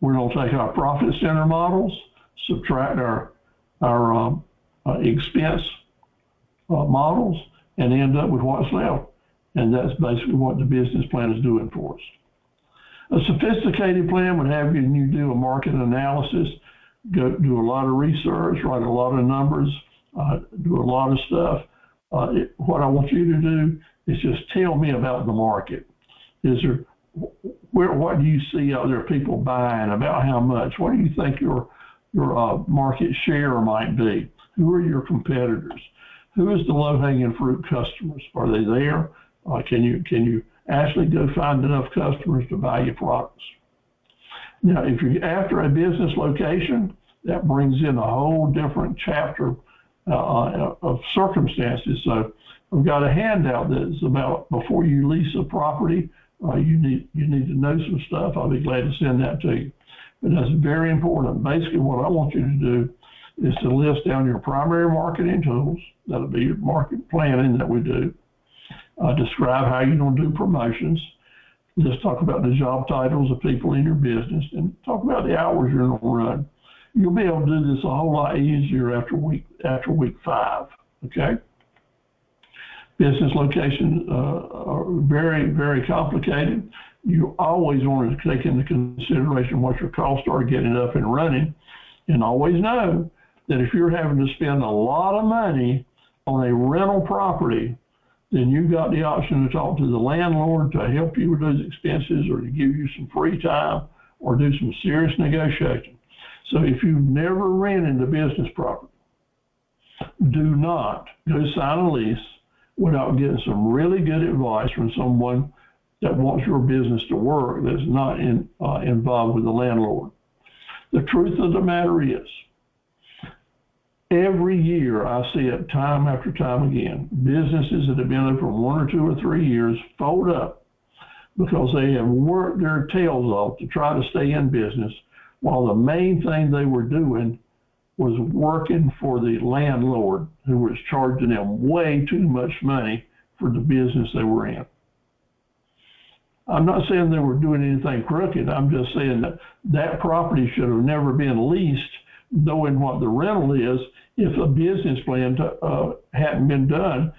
Speaker 1: We're going to take our profit center models, subtract our expense models, and end up with what's left. And that's basically what the business plan is doing for us. A sophisticated plan would have you do a market analysis, do a lot of research, write a lot of numbers, do a lot of stuff. What I want you to do is just tell me about the market. What do you see out there people buying, about how much? What do you think your market share might be? Who are your competitors? Who is the low-hanging fruit customers? Are they there? Can you actually go find enough customers to buy your products? Now, if you're after a business location, that brings in a whole different chapter of circumstances. So I've got a handout that's about before you lease a property, you need to know some stuff. I'll be glad to send that to you. But that's very important. Basically, what I want you to do is to list down your primary marketing tools. That'll be your market planning that we do. Describe how you're going to do promotions. Let's talk about the job titles of people in your business and talk about the hours you're going to run. You'll be able to do this a whole lot easier after week 5, okay? Business locations are very, very complicated. You always want to take into consideration what your costs are getting up and running, and always know that if you're having to spend a lot of money on a rental property, then you've got the option to talk to the landlord to help you with those expenses or to give you some free time or do some serious negotiation. So if you've never rented a business property, do not go sign a lease without getting some really good advice from someone that wants your business to work, that's not involved with the landlord. The truth of the matter is, every year I see it time after time again, businesses that have been open for 1 or 2 or 3 years fold up because they have worked their tails off to try to stay in business, while the main thing they were doing was working for the landlord, who was charging them way too much money for the business they were in. I'm not saying they were doing anything crooked. I'm just saying that that property should have never been leased, knowing what the rental is, if a business plan hadn't been done,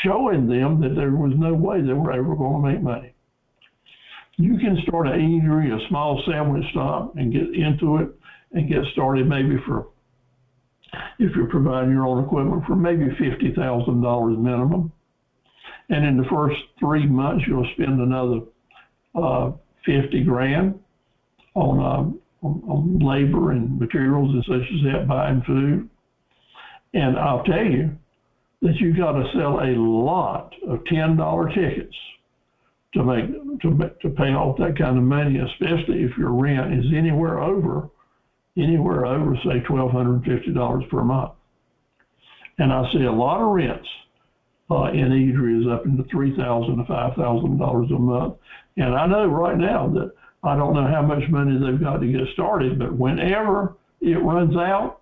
Speaker 1: showing them that there was no way they were ever going to make money. You can start an eatery, a small sandwich shop, and get into it and get started maybe for, if you're providing your own equipment, for maybe $50,000 minimum. And in the first 3 months, you'll spend another 50 grand on labor and materials and such as that, buying food. And I'll tell you that you've got to sell a lot of $10 tickets to pay off that kind of money, especially if your rent is anywhere over say $1,250 per month. And I see a lot of rents in eateries up into $3,000 to $5,000 a month. And I know right now that I don't know how much money they've got to get started, but whenever it runs out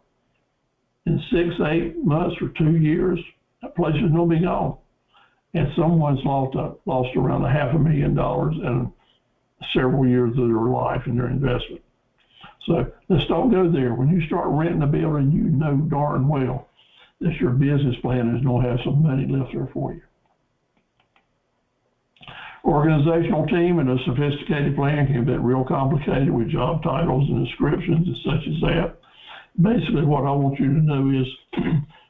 Speaker 1: in 6, 8 months or 2 years, that place is going to be gone. And someone's lost around $500,000 in several years of their life and their investment. So let's don't go there. When you start renting a building, you know darn well that your business plan is going to have some money left there for you. Organizational team and a sophisticated plan can get real complicated with job titles and descriptions and such as that. Basically, what I want you to know is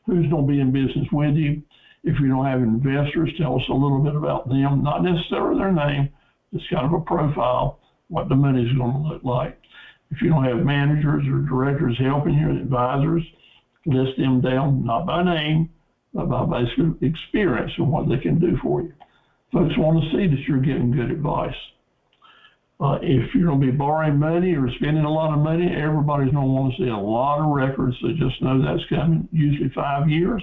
Speaker 1: who's going to be in business with you. If you don't have investors, tell us a little bit about them, not necessarily their name, just kind of a profile, what the money is going to look like. If you don't have managers or directors helping you, advisors, list them down, not by name, but by basically experience and what they can do for you. Folks want to see that you're getting good advice. If you're going to be borrowing money or spending a lot of money, everybody's going to want to see a lot of records. So just know that's coming, usually 5 years.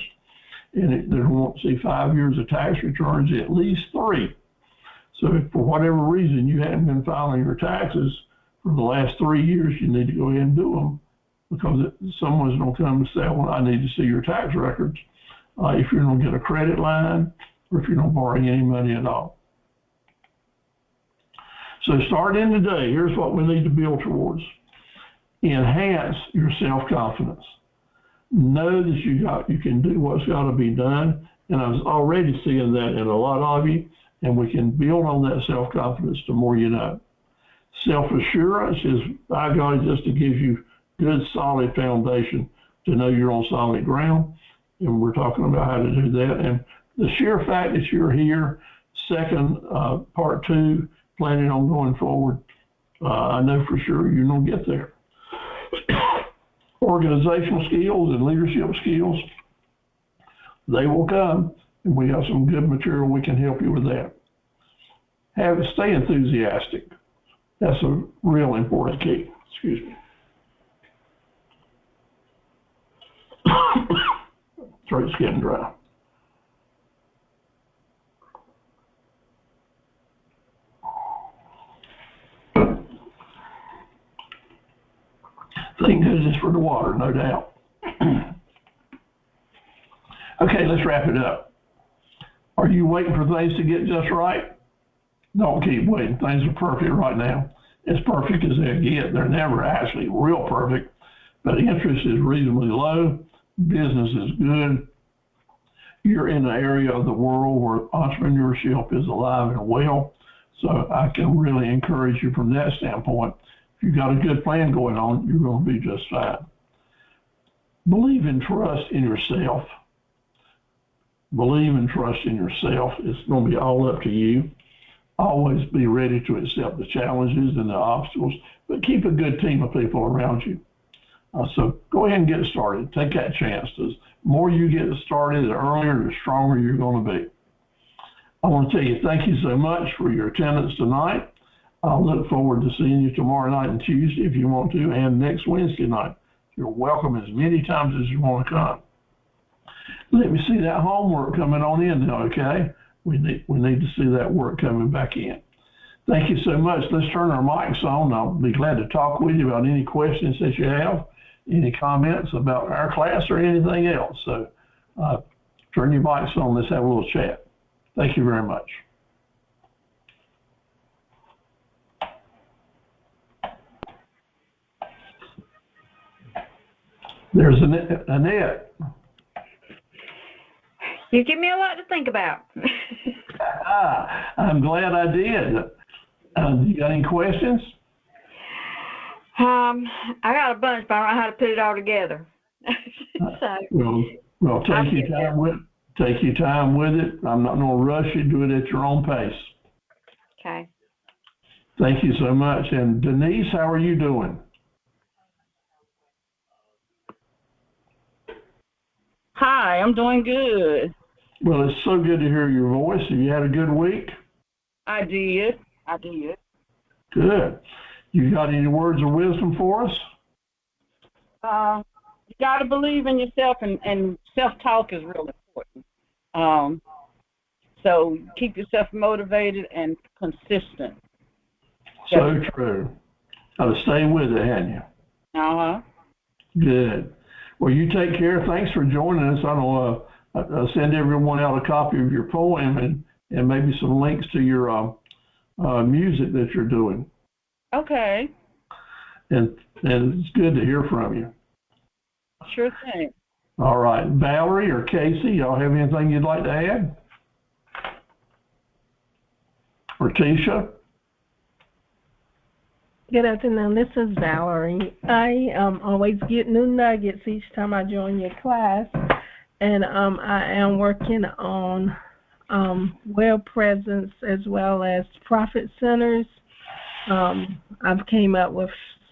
Speaker 1: And they're going to want to see 5 years of tax returns, at least 3. So if for whatever reason you hadn't been filing your taxes for the last 3 years, you need to go ahead and do them, because someone's going to come and say, well, I need to see your tax records if you're going to get a credit line or if you're not borrowing any money at all. So starting today, here's what we need to build towards. Enhance your self-confidence. Know that you can do what's got to be done. And I was already seeing that in a lot of you, and we can build on that self-confidence the more you know. Self-assurance is, by God, just to give you good, solid foundation to know you're on solid ground. And we're talking about how to do that. And the sheer fact that you're here, second, part 2, planning on going forward, I know for sure you're going to get there. Organizational skills and leadership skills, they will come, and we have some good material we can help you with that. Stay enthusiastic. That's a real important key. Excuse me. Throat's getting dry. Thank goodness for the water, no doubt. Okay, let's wrap it up. Are you waiting for things to get just right? Don't keep waiting. Things are perfect right now. As perfect as they get. They're never actually real perfect, but interest is reasonably low. Business is good. You're in an area of the world where entrepreneurship is alive and well. So I can really encourage you from that standpoint. If you've got a good plan going on, you're going to be just fine. Believe and trust in yourself. Believe and trust in yourself. It's going to be all up to you. Always be ready to accept the challenges and the obstacles, but keep a good team of people around you. So go ahead and get started. Take that chance. The more you get started, the earlier, the stronger you're going to be. I want to tell you thank you so much for your attendance tonight. I'll look forward to seeing you tomorrow night and Tuesday if you want to, and next Wednesday night. You're welcome as many times as you want to come. Let me see that homework coming on in now, okay? We need to see that work coming back in. Thank you so much. Let's turn our mics on. I'll be glad to talk with you about any questions that you have, any comments about our class or anything else. So turn your mics on. Let's have a little chat. Thank you very much. There's Annette.
Speaker 2: You give me a lot to think about.
Speaker 1: I'm glad I did. You got any questions?
Speaker 2: I got a bunch, but I don't know how to put it all together.
Speaker 1: Well, take your time with it. I'm not going to rush you. Do it at your own pace.
Speaker 2: Okay.
Speaker 1: Thank you so much. And Denise, how are you doing?
Speaker 3: Hi, I'm doing good.
Speaker 1: Well, it's so good to hear your voice. Have you had a good week?
Speaker 3: I did.
Speaker 1: Good. You got any words of wisdom for us?
Speaker 3: You got to believe in yourself, and self-talk is real important. So keep yourself motivated and consistent.
Speaker 1: So true. Got to stay with it, haven't you?
Speaker 3: Uh-huh.
Speaker 1: Good. Well, you take care. Thanks for joining us. I'll send everyone out a copy of your poem and maybe some links to your music that you're doing.
Speaker 3: Okay.
Speaker 1: And it's good to hear from you.
Speaker 3: Sure thing.
Speaker 1: All right. Valerie or Casey, y'all have anything you'd like to add? Or Tisha?
Speaker 4: Good afternoon. This is Valerie. I always get new nuggets each time I join your class, and I am working on web presence as well as profit centers. I've came up with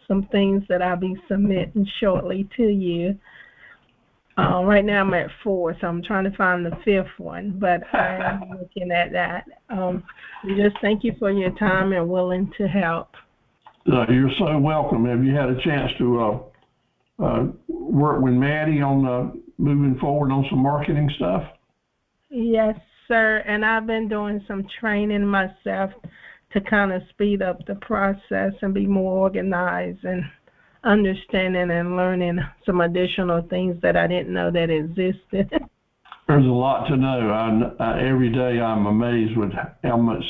Speaker 4: some things that I'll be submitting shortly to you. Right now I'm at 4, so I'm trying to find the 5th one, but I am looking at that. Just thank you for your time and willing to help.
Speaker 1: You're so welcome. Have you had a chance to work with Maddie on moving forward on some marketing stuff?
Speaker 4: Yes, sir. And I've been doing some training myself to kind of speed up the process and be more organized and understanding and learning some additional things that I didn't know that existed.
Speaker 1: There's a lot to know. Every day I'm amazed with how much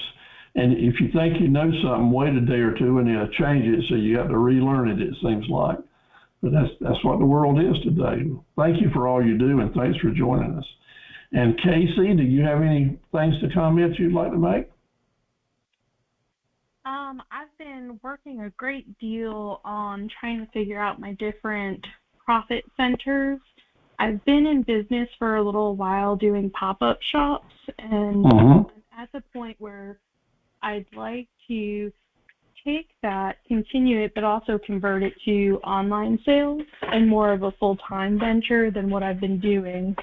Speaker 1: And if you think you know something, wait a day or two and it'll change it, so you got to relearn it, it seems like. But that's what the world is today. Thank you for all you do, and thanks for joining us. And Casey, do you have any things to comment you'd like to make?
Speaker 5: I've been working a great deal on trying to figure out my different profit centers. I've been in business for a little while doing pop-up shops, and I'm at the point where I'd like to take that, continue it, but also convert it to online sales and more of a full-time venture than what I've been doing.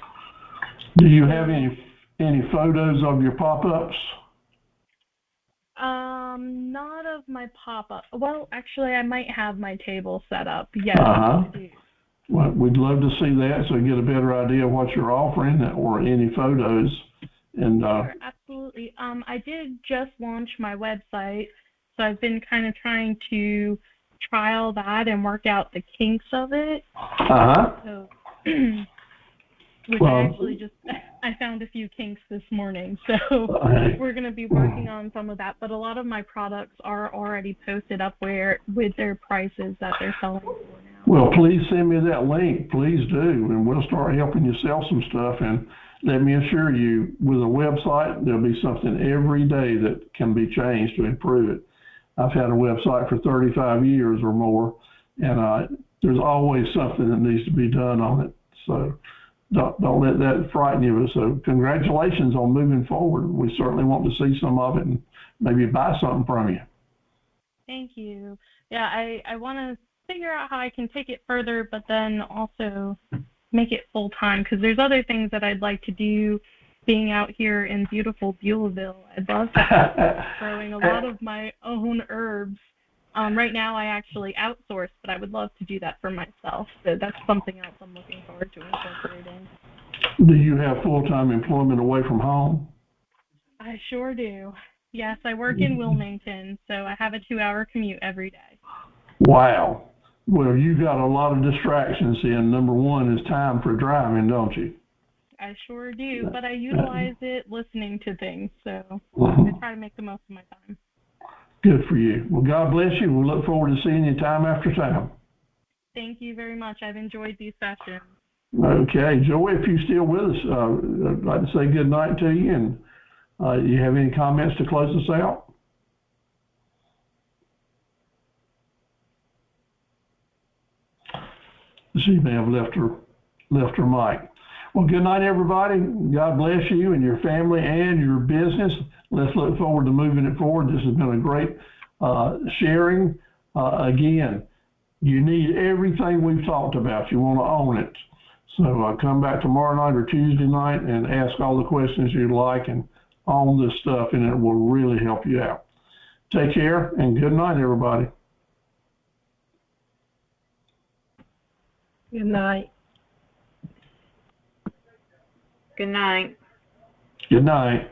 Speaker 1: Do you have any photos of your pop-ups?
Speaker 5: Not of my pop-up. Well, actually, I might have my table set up. Yes,
Speaker 1: Uh-huh.
Speaker 5: I do.
Speaker 1: Well, we'd love to see that so we get a better idea of what you're offering or any photos. And
Speaker 5: Sure, absolutely. I did just launch my website, so I've been kind of trying to trial that and work out the kinks of it. So, which I actually just I found a few kinks this morning, so we're going to be working on some of that. But a lot of my products are already posted up with their prices that they're selling for now.
Speaker 1: Well, please send me that link, please do, and we'll start helping you sell some stuff. And let me assure you, with a website, there'll be something every day that can be changed to improve it. I've had a website for 35 years or more, and there's always something that needs to be done on it. So don't let that frighten you. So congratulations on moving forward. We certainly want to see some of it and maybe buy something from you.
Speaker 5: Thank you. Yeah, I want to figure out how I can take it further, but then also make it full time, because there's other things that I'd like to do. Being out here in beautiful Beulahville, I'd love to start growing a lot of my own herbs. Right now I actually outsource, but I would love to do that for myself. So that's something else I'm looking forward to incorporating.
Speaker 1: Do you have full-time employment away from home?
Speaker 5: I sure do. Yes, I work in Wilmington, so I have a 2-hour commute every day.
Speaker 1: Wow. Well, you got a lot of distractions, and number one is time for driving, don't you?
Speaker 5: I sure do, but I utilize it listening to things, so I try to make the most of my time.
Speaker 1: Good for you. Well, God bless you. We'll look forward to seeing you time after time.
Speaker 5: Thank you very much. I've enjoyed these sessions.
Speaker 1: Okay. Joey, if you're still with us, I'd like to say good night to you. And you have any comments to close us out? She may have left her mic. Well, good night, everybody. God bless you and your family and your business. Let's look forward to moving it forward. This has been a great sharing. Again, you need everything we've talked about. You want to own it. So come back tomorrow night or Tuesday night and ask all the questions you'd like and own this stuff, and it will really help you out. Take care, and good night, everybody.
Speaker 4: Good night.
Speaker 2: Good night.
Speaker 1: Good night.